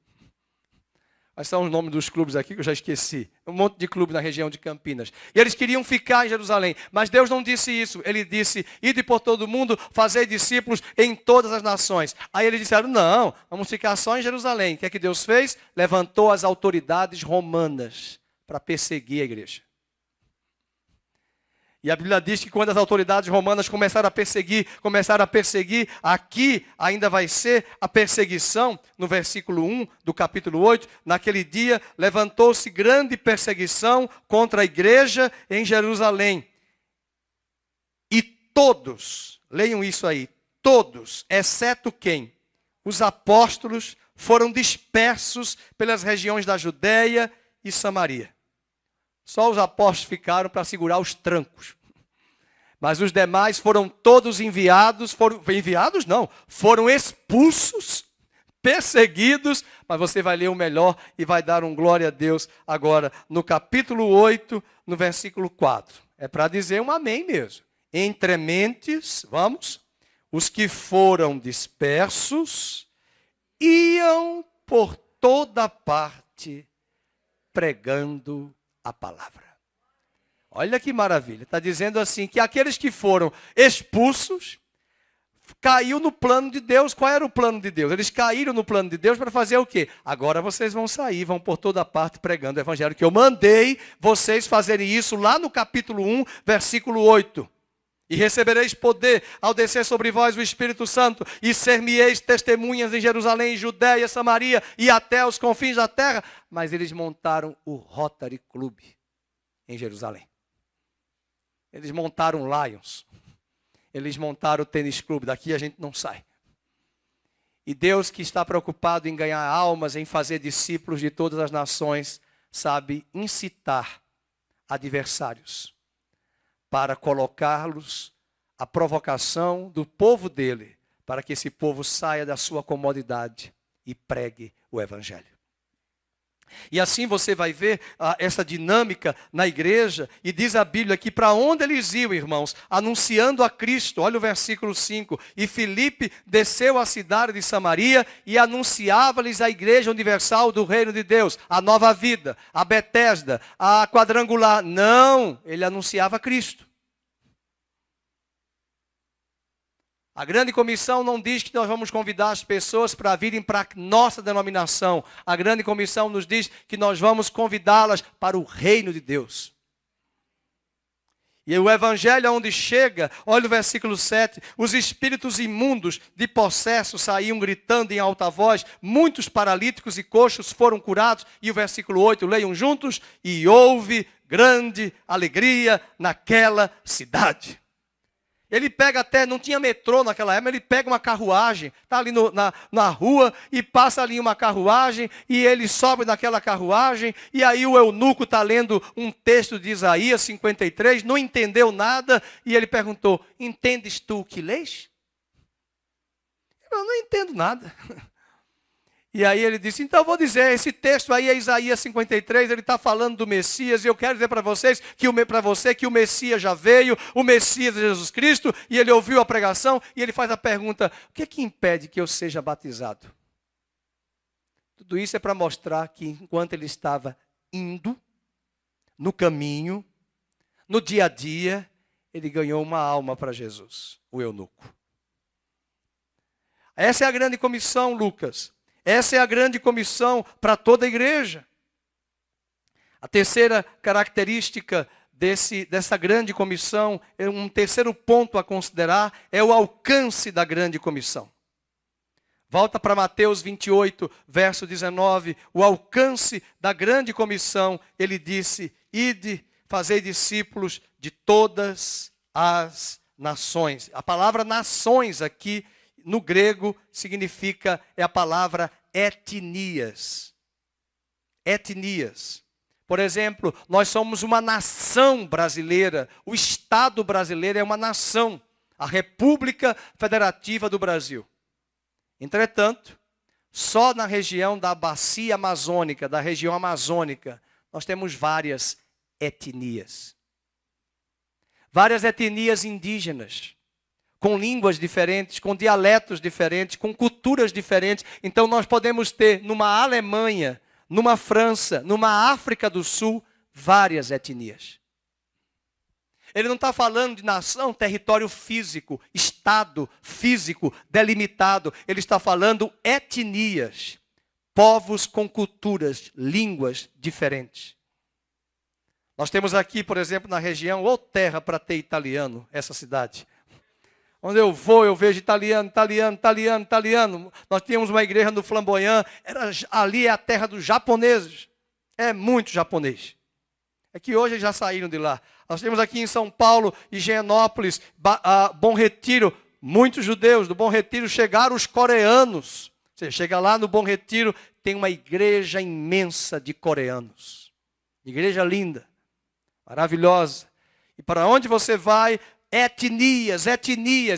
Quais são os nomes dos clubes aqui que eu já esqueci? Um monte de clube na região de Campinas. E eles queriam ficar em Jerusalém. Mas Deus não disse isso. Ele disse, ide por todo mundo, fazei discípulos em todas as nações. Aí eles disseram, não, vamos ficar só em Jerusalém. O que é que Deus fez? Levantou as autoridades romanas para perseguir a igreja. E a Bíblia diz que quando as autoridades romanas começaram a perseguir, aqui ainda vai ser a perseguição, no versículo 1 do capítulo 8, naquele dia levantou-se grande perseguição contra a igreja em Jerusalém. E todos, leiam isso aí, todos, exceto quem? Os apóstolos foram dispersos pelas regiões da Judéia e Samaria. Só os apóstolos ficaram para segurar os trancos. Mas os demais foram todos foram expulsos, perseguidos. Mas você vai ler o melhor e vai dar um glória a Deus agora no capítulo 8, no versículo 4. É para dizer um amém mesmo. Entre mentes, vamos, os que foram dispersos iam por toda parte pregando a palavra. Olha que maravilha, está dizendo assim, que aqueles que foram expulsos, caiu no plano de Deus. Qual era o plano de Deus? Eles caíram no plano de Deus para fazer o quê? Agora vocês vão sair, vão por toda parte pregando o evangelho, que eu mandei vocês fazerem isso lá no capítulo 1, versículo 8. E recebereis poder ao descer sobre vós o Espírito Santo, e ser-me-eis testemunhas em Jerusalém, Judéia, Samaria e até os confins da terra. Mas eles montaram o Rotary Club em Jerusalém. Eles montaram o Lions. Eles montaram o Tênis Clube. Daqui a gente não sai. E Deus, que está preocupado em ganhar almas, em fazer discípulos de todas as nações, sabe incitar adversários para colocá-los à provocação do povo dele, para que esse povo saia da sua comodidade e pregue o evangelho. E assim você vai ver essa dinâmica na igreja, e diz a Bíblia que para onde eles iam, irmãos, anunciando a Cristo. Olha o versículo 5, e Filipe desceu à cidade de Samaria e anunciava-lhes a igreja universal do reino de Deus, a Nova Vida, a Betesda, a Quadrangular. Não, ele anunciava Cristo. A grande comissão não diz que nós vamos convidar as pessoas para virem para a nossa denominação. A grande comissão nos diz que nós vamos convidá-las para o reino de Deus. E o evangelho onde chega, olha o versículo 7, os espíritos imundos de possesso saíam gritando em alta voz, muitos paralíticos e coxos foram curados. E o versículo 8, leiam juntos, e houve grande alegria naquela cidade. Ele pega até, não tinha metrô naquela época, ele pega uma carruagem, está ali na rua, e passa ali uma carruagem, e ele sobe naquela carruagem, e aí o eunuco está lendo um texto de Isaías 53, não entendeu nada, e ele perguntou, entendes tu o que lês? Eu não entendo nada. E aí ele disse, então eu vou dizer, esse texto aí é Isaías 53, ele está falando do Messias, e eu quero dizer para vocês, para você, que o Messias já veio, o Messias é Jesus Cristo, e ele ouviu a pregação, e ele faz a pergunta, o que é que impede que eu seja batizado? Tudo isso é para mostrar que enquanto ele estava indo, no caminho, no dia a dia, ele ganhou uma alma para Jesus, o eunuco. Essa é a grande comissão, Lucas. Essa é a grande comissão para toda a igreja. A terceira característica dessa grande comissão, um terceiro ponto a considerar, é o alcance da grande comissão. Volta para Mateus 28, verso 19. O alcance da grande comissão, ele disse, ide, fazei discípulos de todas as nações. A palavra nações aqui, no grego, significa, é a palavra etnias. Etnias. Por exemplo, nós somos uma nação brasileira. O Estado brasileiro é uma nação. A República Federativa do Brasil. Entretanto, só na região da bacia amazônica, da região amazônica, nós temos várias etnias. Várias etnias indígenas. com línguas diferentes, com dialetos diferentes, com culturas diferentes. Então nós podemos ter numa Alemanha, numa França, numa África do Sul, várias etnias. Ele não está falando de nação, território físico, estado físico delimitado. Ele está falando etnias, povos com culturas, línguas diferentes. Nós temos aqui, por exemplo, na região, ou terra para ter italiano, essa cidade. Onde eu vou, eu vejo italiano. Nós tínhamos uma igreja no Flamboyant, ali é a terra dos japoneses. É muito japonês. É que hoje eles já saíram de lá. Nós temos aqui em São Paulo, Higienópolis, Bom Retiro, muitos judeus. Do Bom Retiro chegaram os coreanos. Você chega lá no Bom Retiro, tem uma igreja imensa de coreanos. Igreja linda, maravilhosa. E para onde você vai, etnias.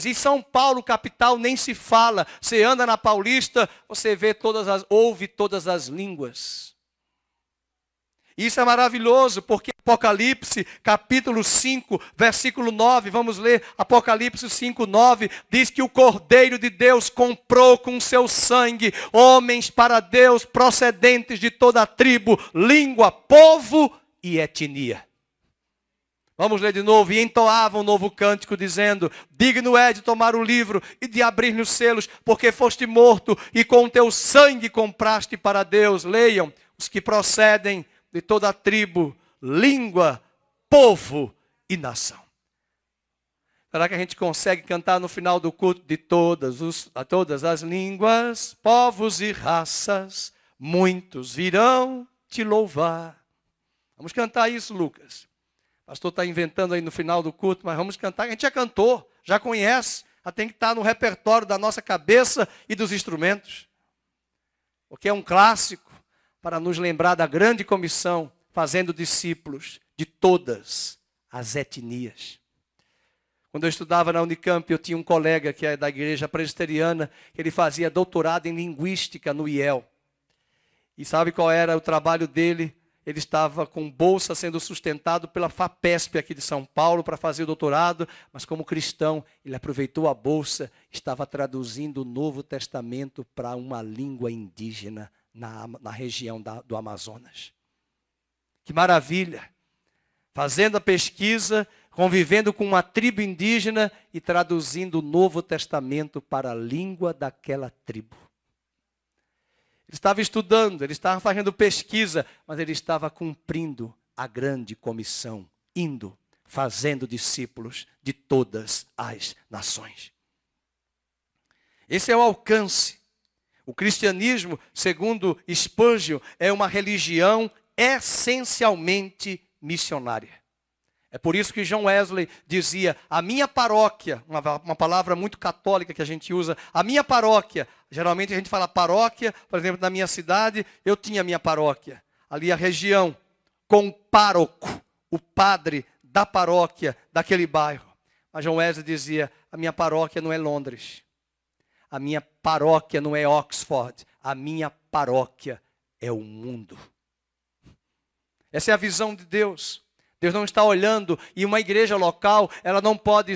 E São Paulo, capital, nem se fala. Você anda na Paulista, você ouve todas as línguas. Isso é maravilhoso, porque Apocalipse, capítulo 5, versículo 9, vamos ler, Apocalipse 5, 9, diz que o Cordeiro de Deus comprou com seu sangue homens para Deus procedentes de toda a tribo, língua, povo e etnia. Vamos ler de novo. E entoavam um novo cântico, dizendo: digno é de tomar o livro e de abrir-lhe os selos, porque foste morto e com teu sangue compraste para Deus. Leiam, os que procedem de toda a tribo, língua, povo e nação. Será que a gente consegue cantar no final do culto de todas as línguas, povos e raças, muitos virão te louvar? Vamos cantar isso, Lucas. O pastor está inventando aí no final do culto, mas vamos cantar. A gente já cantou, já conhece, já tem que estar no repertório da nossa cabeça e dos instrumentos. Porque é um clássico para nos lembrar da grande comissão, fazendo discípulos de todas as etnias. Quando eu estudava na Unicamp, eu tinha um colega que é da igreja presbiteriana, ele fazia doutorado em linguística no IEL. E sabe qual era o trabalho dele? Ele estava com bolsa sendo sustentado pela FAPESP aqui de São Paulo para fazer o doutorado, mas como cristão, ele aproveitou a bolsa, estava traduzindo o Novo Testamento para uma língua indígena na região do Amazonas. Que maravilha! Fazendo a pesquisa, convivendo com uma tribo indígena e traduzindo o Novo Testamento para a língua daquela tribo. Ele estava estudando, ele estava fazendo pesquisa, mas ele estava cumprindo a grande comissão, indo, fazendo discípulos de todas as nações. Esse é o alcance. O cristianismo, segundo Spurgeon, é uma religião essencialmente missionária. É por isso que John Wesley dizia: a minha paróquia, uma palavra muito católica que a gente usa, a minha paróquia, geralmente a gente fala paróquia, por exemplo, na minha cidade, eu tinha a minha paróquia, ali a região, com o pároco, o padre da paróquia daquele bairro. Mas John Wesley dizia: a minha paróquia não é Londres, a minha paróquia não é Oxford, a minha paróquia é o mundo. Essa é a visão de Deus. Deus não está olhando, e uma igreja local, ela não pode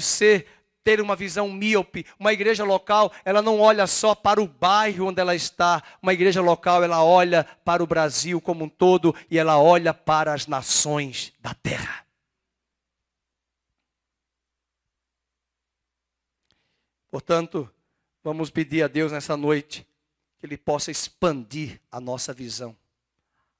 ter uma visão míope. Uma igreja local, ela não olha só para o bairro onde ela está. Uma igreja local, ela olha para o Brasil como um todo, e ela olha para as nações da terra. Portanto, vamos pedir a Deus nessa noite, que Ele possa expandir a nossa visão,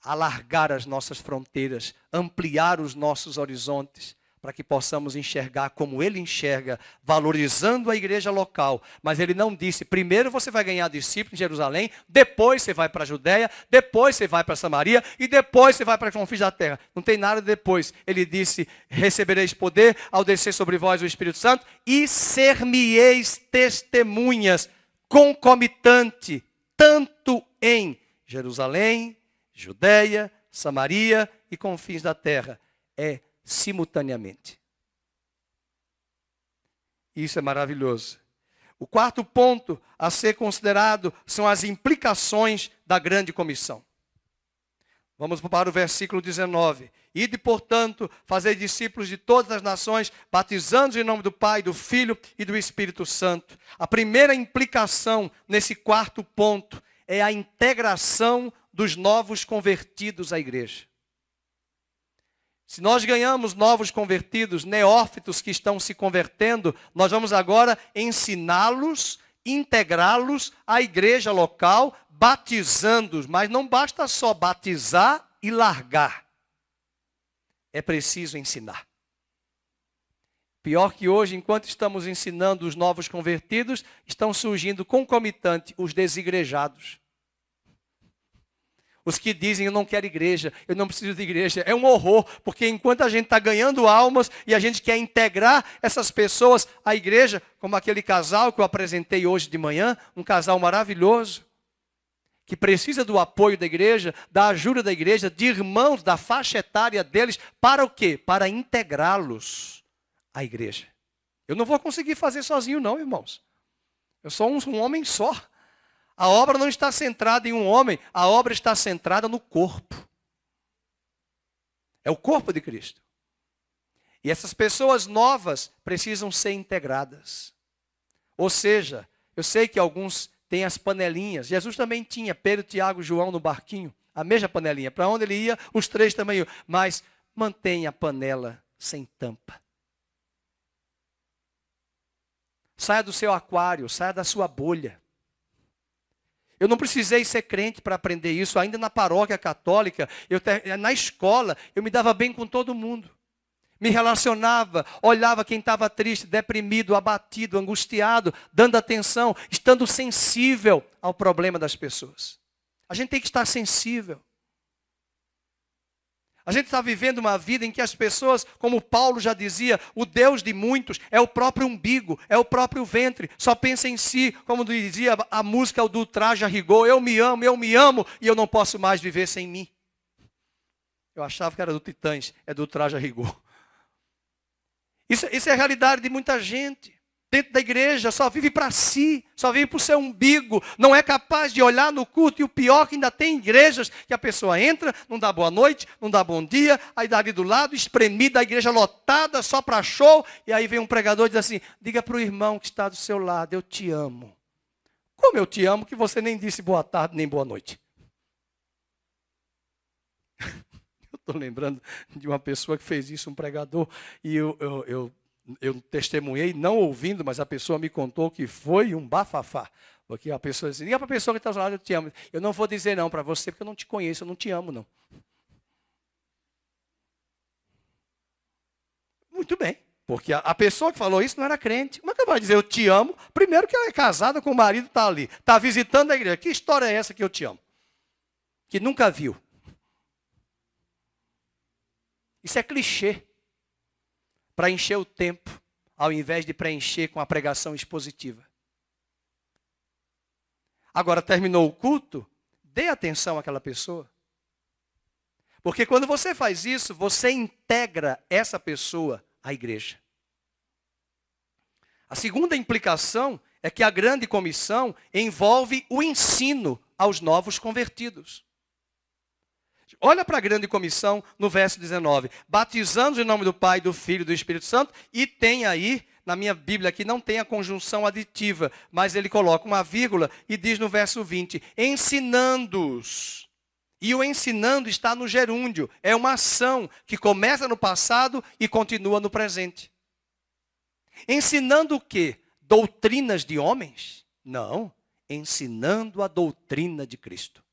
alargar as nossas fronteiras, ampliar os nossos horizontes, para que possamos enxergar como Ele enxerga, valorizando a igreja local. Mas Ele não disse: primeiro você vai ganhar discípulos em Jerusalém, depois você vai para a Judéia, depois você vai para Samaria e depois você vai para os confins da terra. Não tem nada depois. Ele disse: recebereis poder ao descer sobre vós o Espírito Santo e ser-me-eis testemunhas concomitante, tanto em Jerusalém, Judéia, Samaria e confins da terra. É simultaneamente. Isso é maravilhoso. O quarto ponto a ser considerado são as implicações da grande comissão. Vamos para o versículo 19. Ide, portanto, fazei discípulos de todas as nações, batizando-os em nome do Pai, do Filho e do Espírito Santo. A primeira implicação nesse quarto ponto é a integração dos novos convertidos à igreja. Se nós ganhamos novos convertidos, neófitos que estão se convertendo, nós vamos agora ensiná-los, integrá-los à igreja local, batizando-os. Mas não basta só batizar e largar. É preciso ensinar. Pior que hoje, enquanto estamos ensinando os novos convertidos, estão surgindo concomitante os desigrejados. Os que dizem, eu não quero igreja, eu não preciso de igreja. É um horror, porque enquanto a gente está ganhando almas e a gente quer integrar essas pessoas à igreja, como aquele casal que eu apresentei hoje de manhã, um casal maravilhoso, que precisa do apoio da igreja, da ajuda da igreja, de irmãos da faixa etária deles, para o quê? Para integrá-los à igreja. Eu não vou conseguir fazer sozinho não, irmãos. Eu sou um homem só. A obra não está centrada em um homem, a obra está centrada no corpo. É o corpo de Cristo. E essas pessoas novas precisam ser integradas. Ou seja, eu sei que alguns têm as panelinhas. Jesus também tinha, Pedro, Tiago e João no barquinho, a mesma panelinha. Para onde ele ia, os três também iam. Mas mantenha a panela sem tampa. Saia do seu aquário, saia da sua bolha. Eu não precisei ser crente para aprender isso. Ainda na paróquia católica, na escola, eu me dava bem com todo mundo. Me relacionava, olhava quem estava triste, deprimido, abatido, angustiado, dando atenção, estando sensível ao problema das pessoas. A gente tem que estar sensível. A gente está vivendo uma vida em que as pessoas, como Paulo já dizia, o Deus de muitos é o próprio umbigo, é o próprio ventre. Só pensa em si, como dizia a música do Traje a Rigor, eu me amo e eu não posso mais viver sem mim. Eu achava que era do Titãs, é do Traje a Rigor. Isso é a realidade de muita gente. Dentro da igreja, só vive para si, só vive para o seu umbigo, não é capaz de olhar no culto, e o pior que ainda tem igrejas que a pessoa entra, não dá boa noite, não dá bom dia, aí dá ali do lado, espremida, a igreja lotada, só para show, e aí vem um pregador e diz assim, diga para o irmão que está do seu lado, eu te amo. Como eu te amo que você nem disse boa tarde, nem boa noite? Eu estou lembrando de uma pessoa que fez isso, um pregador, e eu testemunhei, não ouvindo, mas a pessoa me contou que foi um bafafá. Porque a pessoa disse, diga para a pessoa que está ao lado, eu te amo. Eu não vou dizer não para você, porque eu não te conheço, eu não te amo, não. Muito bem, porque a pessoa que falou isso não era crente. Como é que ela vai dizer eu te amo? Primeiro que ela é casada com o marido, está ali, está visitando a igreja. Que história é essa que eu te amo? Que nunca viu. Isso é clichê. Para encher o tempo, ao invés de preencher com a pregação expositiva. Agora, terminou o culto, dê atenção àquela pessoa. Porque quando você faz isso, você integra essa pessoa à igreja. A segunda implicação é que a grande comissão envolve o ensino aos novos convertidos. Olha para a grande comissão no verso 19. Batizando em nome do Pai, do Filho e do Espírito Santo. E tem aí, na minha Bíblia aqui, não tem a conjunção aditiva. Mas ele coloca uma vírgula e diz no verso 20. Ensinando-os. E o ensinando está no gerúndio. É uma ação que começa no passado e continua no presente. Ensinando o quê? Doutrinas de homens? Não. Ensinando a doutrina de Cristo.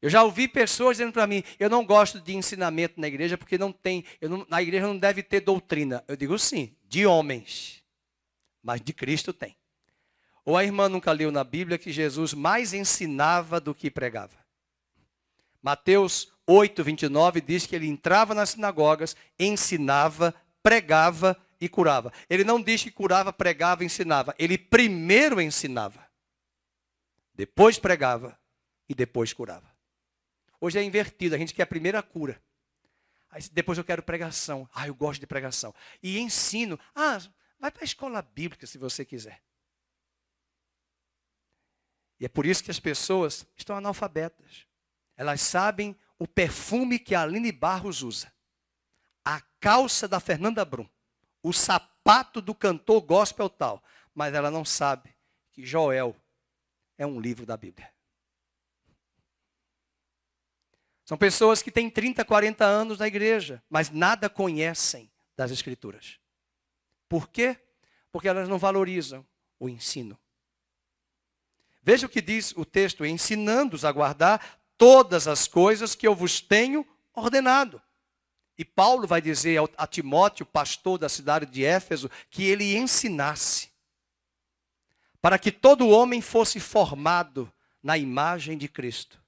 Eu já ouvi pessoas dizendo para mim, eu não gosto de ensinamento na igreja porque não tem, na igreja não deve ter doutrina. Eu digo sim, de homens, mas de Cristo tem. Ou a irmã nunca leu na Bíblia que Jesus mais ensinava do que pregava. Mateus 8:29 diz que ele entrava nas sinagogas, ensinava, pregava e curava. Ele não diz que curava, pregava e ensinava. Ele primeiro ensinava, depois pregava e depois curava. Hoje é invertido, a gente quer primeiro a cura. Aí depois eu quero pregação. Eu gosto de pregação. E ensino. Vai para a escola bíblica se você quiser. E é por isso que as pessoas estão analfabetas. Elas sabem o perfume que a Aline Barros usa, a calça da Fernanda Brum, o sapato do cantor gospel tal. Mas ela não sabe que Joel é um livro da Bíblia. São pessoas que têm 30, 40 anos na igreja, mas nada conhecem das Escrituras. Por quê? Porque elas não valorizam o ensino. Veja o que diz o texto: ensinando-os a guardar todas as coisas que eu vos tenho ordenado. E Paulo vai dizer a Timóteo, pastor da cidade de Éfeso, que ele ensinasse, para que todo homem fosse formado na imagem de Cristo.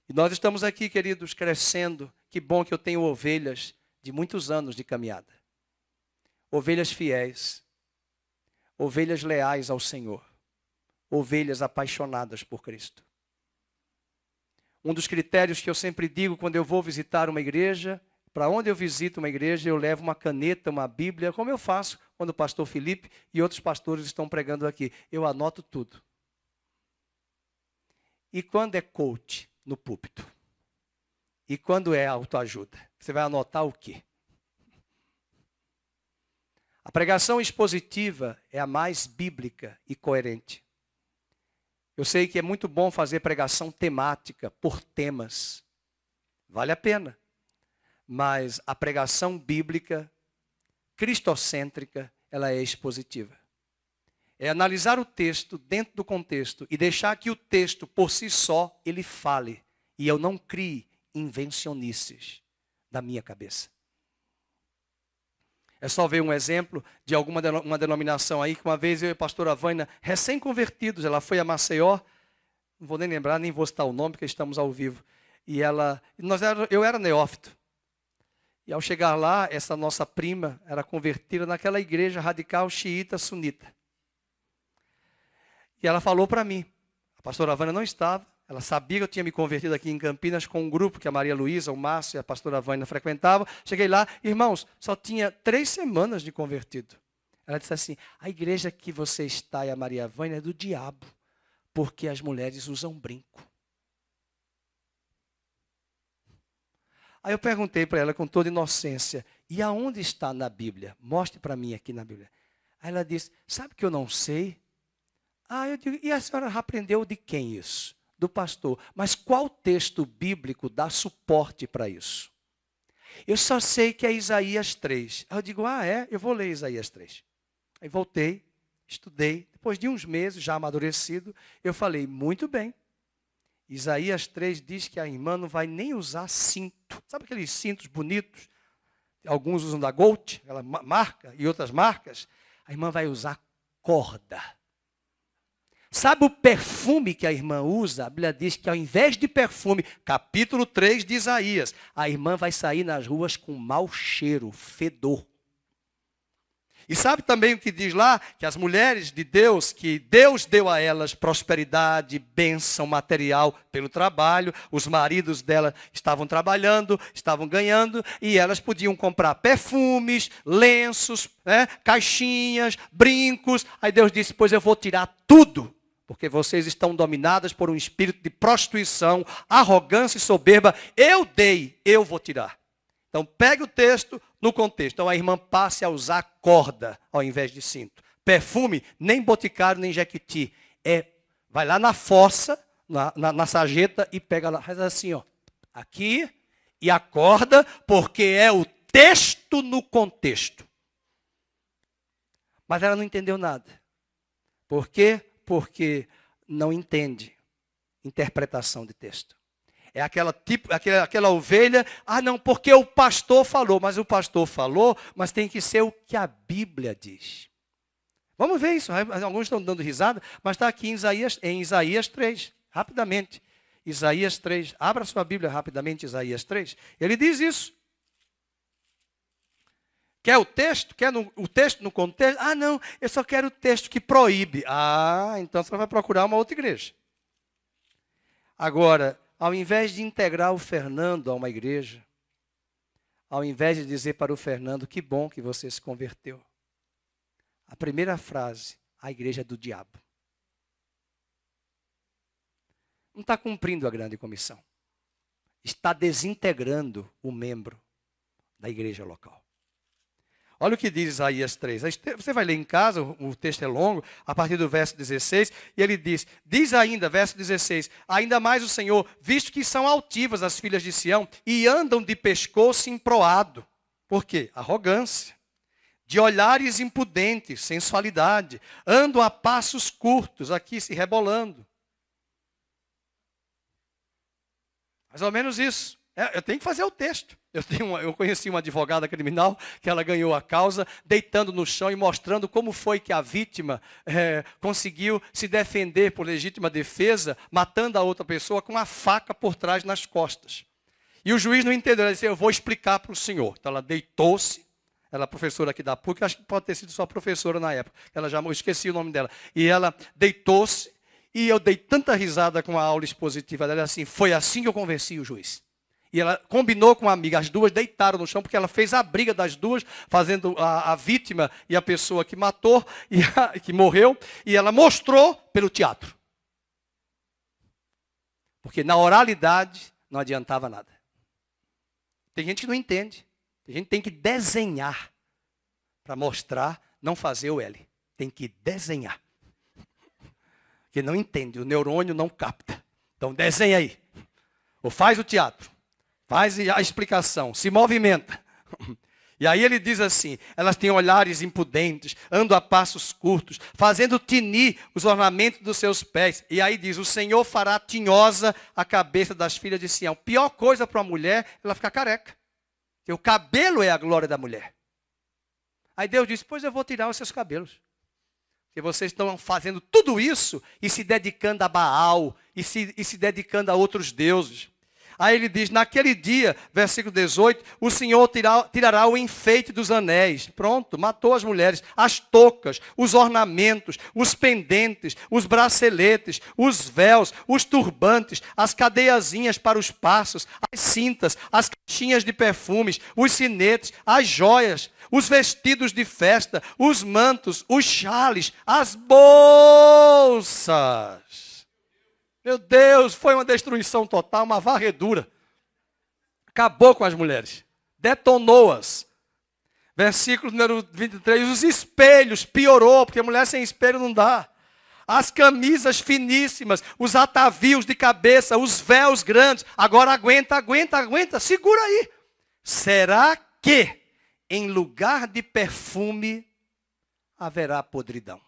E nós estamos aqui, queridos, crescendo. Que bom que eu tenho ovelhas de muitos anos de caminhada. Ovelhas fiéis, ovelhas leais ao Senhor, ovelhas apaixonadas por Cristo. Um dos critérios que eu sempre digo quando eu vou visitar uma igreja, para onde eu visito uma igreja, eu levo uma caneta, uma Bíblia, como eu faço quando o pastor Felipe e outros pastores estão pregando aqui. Eu anoto tudo. E quando é coach no púlpito? E quando é autoajuda? Você vai anotar o quê? A pregação expositiva é a mais bíblica e coerente. Eu sei que é muito bom fazer pregação temática, por temas. Vale a pena. Mas a pregação bíblica, cristocêntrica, ela é expositiva. É analisar o texto dentro do contexto e deixar que o texto, por si só, ele fale. E eu não crie invencionices da minha cabeça. É só ver um exemplo de uma denominação aí, que uma vez eu e a pastora Vânia, recém-convertidos, ela foi a Maceió, não vou nem lembrar, nem vou citar o nome, porque estamos ao vivo. E eu era neófito. E ao chegar lá, essa nossa prima era convertida naquela igreja radical xiita sunita. E ela falou para mim, a pastora Vânia não estava, ela sabia que eu tinha me convertido aqui em Campinas com um grupo que a Maria Luísa, o Márcio e a pastora Vânia frequentavam. Cheguei lá, irmãos, só tinha 3 semanas de convertido. Ela disse assim: a igreja que você está e a Maria Vânia é do diabo, porque as mulheres usam brinco. Aí eu perguntei para ela com toda inocência: e aonde está na Bíblia? Mostre para mim aqui na Bíblia. Aí ela disse: sabe que eu não sei? Eu digo: e a senhora já aprendeu de quem isso? Do pastor. Mas qual texto bíblico dá suporte para isso? Eu só sei que é Isaías 3. Aí eu digo: eu vou ler Isaías 3. Aí voltei, estudei. Depois de uns meses, já amadurecido, eu falei: muito bem. Isaías 3 diz que a irmã não vai nem usar cinto. Sabe aqueles cintos bonitos? Alguns usam da Gold, aquela marca, e outras marcas. A irmã vai usar corda. Sabe o perfume que a irmã usa? A Bíblia diz que ao invés de perfume, capítulo 3 de Isaías, a irmã vai sair nas ruas com mau cheiro, fedor. E sabe também o que diz lá? Que as mulheres de Deus, que Deus deu a elas prosperidade, bênção material pelo trabalho, os maridos dela estavam trabalhando, estavam ganhando, e elas podiam comprar perfumes, lenços, caixinhas, brincos. Aí Deus disse: pois eu vou tirar tudo, porque vocês estão dominadas por um espírito de prostituição, arrogância e soberba. Eu dei, eu vou tirar. Então, pegue o texto no contexto. Então, a irmã passe a usar corda ao invés de cinto. Perfume, nem boticário, nem jequiti. Vai lá na fossa, na sarjeta e pega lá. Faz assim, aqui, e a corda, porque é o texto no contexto. Mas ela não entendeu nada. Por quê? Porque não entende interpretação de texto. É aquela ovelha, não, porque o pastor falou. Mas o pastor falou, mas tem que ser o que a Bíblia diz. Vamos ver isso. Alguns estão dando risada, mas está aqui em Isaías 3, rapidamente. Isaías 3, abra sua Bíblia rapidamente, Isaías 3. Ele diz isso. Quer o texto? Quer o texto no contexto? Não, eu só quero o texto que proíbe. Então você vai procurar uma outra igreja. Agora, ao invés de integrar o Fernando a uma igreja, ao invés de dizer para o Fernando: que bom que você se converteu, a primeira frase: a igreja é do diabo. não está cumprindo a grande comissão. Está desintegrando o membro da igreja local. Olha o que diz Isaías 3. Você vai ler em casa, o texto é longo, a partir do verso 16, e ele diz ainda, verso 16, ainda mais o Senhor, visto que são altivas as filhas de Sião, e andam de pescoço emproado. Por quê? Arrogância. De olhares impudentes, sensualidade, andam a passos curtos, aqui se rebolando. Mais ou menos isso. Eu tenho que fazer o texto. Eu conheci uma advogada criminal que ela ganhou a causa deitando no chão e mostrando como foi que a vítima conseguiu se defender por legítima defesa, matando a outra pessoa com uma faca por trás nas costas. E o juiz não entendeu, ela disse, eu vou explicar para o senhor. Então ela deitou-se, ela é professora aqui da PUC, acho que pode ter sido sua professora na época, eu esqueci o nome dela. E ela deitou-se e eu dei tanta risada com a aula expositiva dela, assim, foi assim que eu convenci o juiz. E ela combinou com uma amiga, as duas deitaram no chão, porque ela fez a briga das duas, fazendo a vítima e a pessoa que matou, que morreu, e ela mostrou pelo teatro. Porque na oralidade não adiantava nada. Tem gente que não entende. Tem gente que tem que desenhar para mostrar, não fazer o L. Tem que desenhar. Porque não entende, o neurônio não capta. Então desenha aí. Ou faz o teatro. Faz a explicação, se movimenta. E aí ele diz assim, elas têm olhares impudentes, andam a passos curtos, fazendo tinir os ornamentos dos seus pés. E aí diz, o Senhor fará tinhosa a cabeça das filhas de Sião. Pior coisa para uma mulher, ela ficar careca. Porque o cabelo é a glória da mulher. Aí Deus diz, pois eu vou tirar os seus cabelos. Porque vocês estão fazendo tudo isso e se dedicando a Baal, e se dedicando a outros deuses. Aí ele diz, naquele dia, versículo 18, o Senhor tirará o enfeite dos anéis. Pronto, matou as mulheres. As toucas, os ornamentos, os pendentes, os braceletes, os véus, os turbantes, as cadeiazinhas para os passos, as cintas, as caixinhas de perfumes, os sinetes, as joias, os vestidos de festa, os mantos, os chales, as bolsas. Meu Deus, foi uma destruição total, uma varredura. Acabou com as mulheres. Detonou-as. Versículo número 23. Os espelhos, piorou, porque mulher sem espelho não dá. As camisas finíssimas, os atavios de cabeça, os véus grandes. Agora aguenta, segura aí. Será que em lugar de perfume haverá podridão?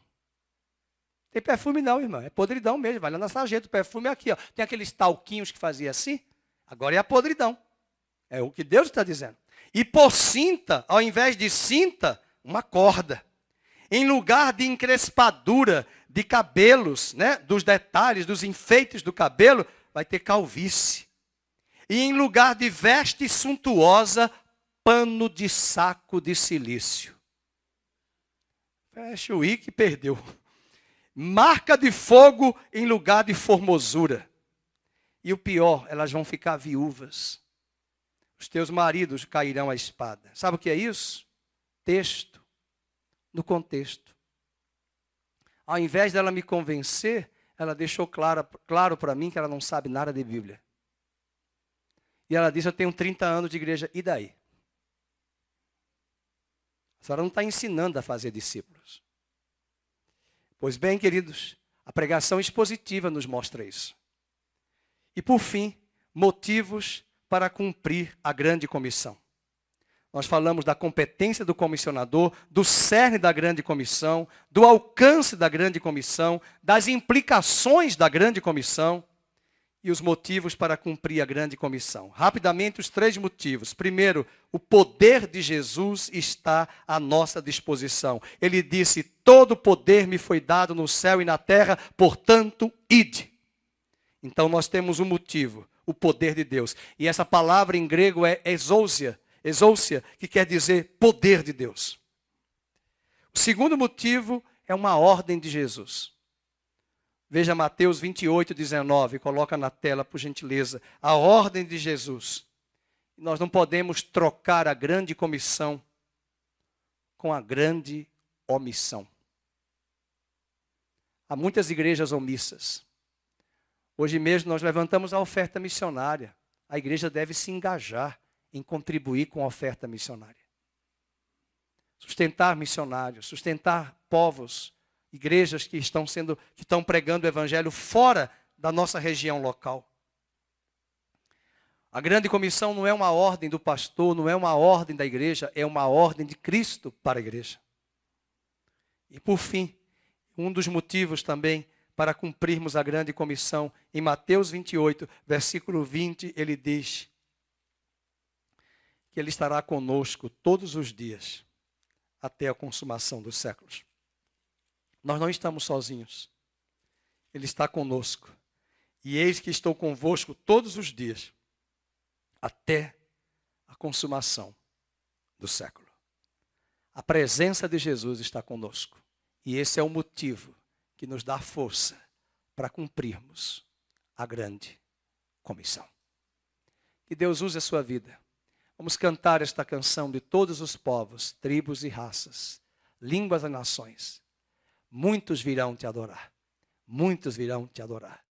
Tem perfume não, irmã. É podridão mesmo. Vai lá na sarjeta. O perfume é aqui, ó. Tem aqueles talquinhos que fazia assim. Agora é a podridão. É o que Deus está dizendo. E por cinta, ao invés de cinta, uma corda. Em lugar de encrespadura de cabelos, né, dos detalhes, dos enfeites do cabelo, vai ter calvície. E em lugar de veste suntuosa, pano de saco de silício. Fecha o i que perdeu. Marca de fogo em lugar de formosura. E o pior, elas vão ficar viúvas. Os teus maridos cairão à espada. Sabe o que é isso? Texto. No contexto. Ao invés dela me convencer, ela deixou claro para mim que ela não sabe nada de Bíblia. E ela disse, eu tenho 30 anos de igreja. E daí? A senhora não está ensinando a fazer discípulos. Pois bem, queridos, a pregação expositiva nos mostra isso. E por fim, motivos para cumprir a grande comissão. Nós falamos da competência do comissionador, do cerne da grande comissão, do alcance da grande comissão, das implicações da grande comissão e os motivos para cumprir a grande comissão. Rapidamente, os 3 motivos. Primeiro, o poder de Jesus está à nossa disposição. Ele disse, todo poder me foi dado no céu e na terra, portanto, ide. Então, nós temos um motivo, o poder de Deus. E essa palavra em grego é exousia, que quer dizer poder de Deus. O segundo motivo é uma ordem de Jesus. Veja Mateus 28, 19, coloca na tela, por gentileza, a ordem de Jesus. Nós não podemos trocar a grande comissão com a grande omissão. Há muitas igrejas omissas. Hoje mesmo nós levantamos a oferta missionária. A igreja deve se engajar em contribuir com a oferta missionária. Sustentar missionários, sustentar povos, igrejas que estão pregando o evangelho fora da nossa região local. A grande comissão não é uma ordem do pastor, não é uma ordem da igreja, é uma ordem de Cristo para a igreja. E por fim, um dos motivos também para cumprirmos a grande comissão, em Mateus 28, versículo 20, ele diz que ele estará conosco todos os dias, até a consumação dos séculos. Nós não estamos sozinhos. Ele está conosco. E eis que estou convosco todos os dias, até a consumação do século. A presença de Jesus está conosco. E esse é o motivo que nos dá força para cumprirmos a grande comissão. Que Deus use a sua vida. Vamos cantar esta canção de todos os povos, tribos e raças, línguas e nações. Muitos virão te adorar. Muitos virão te adorar.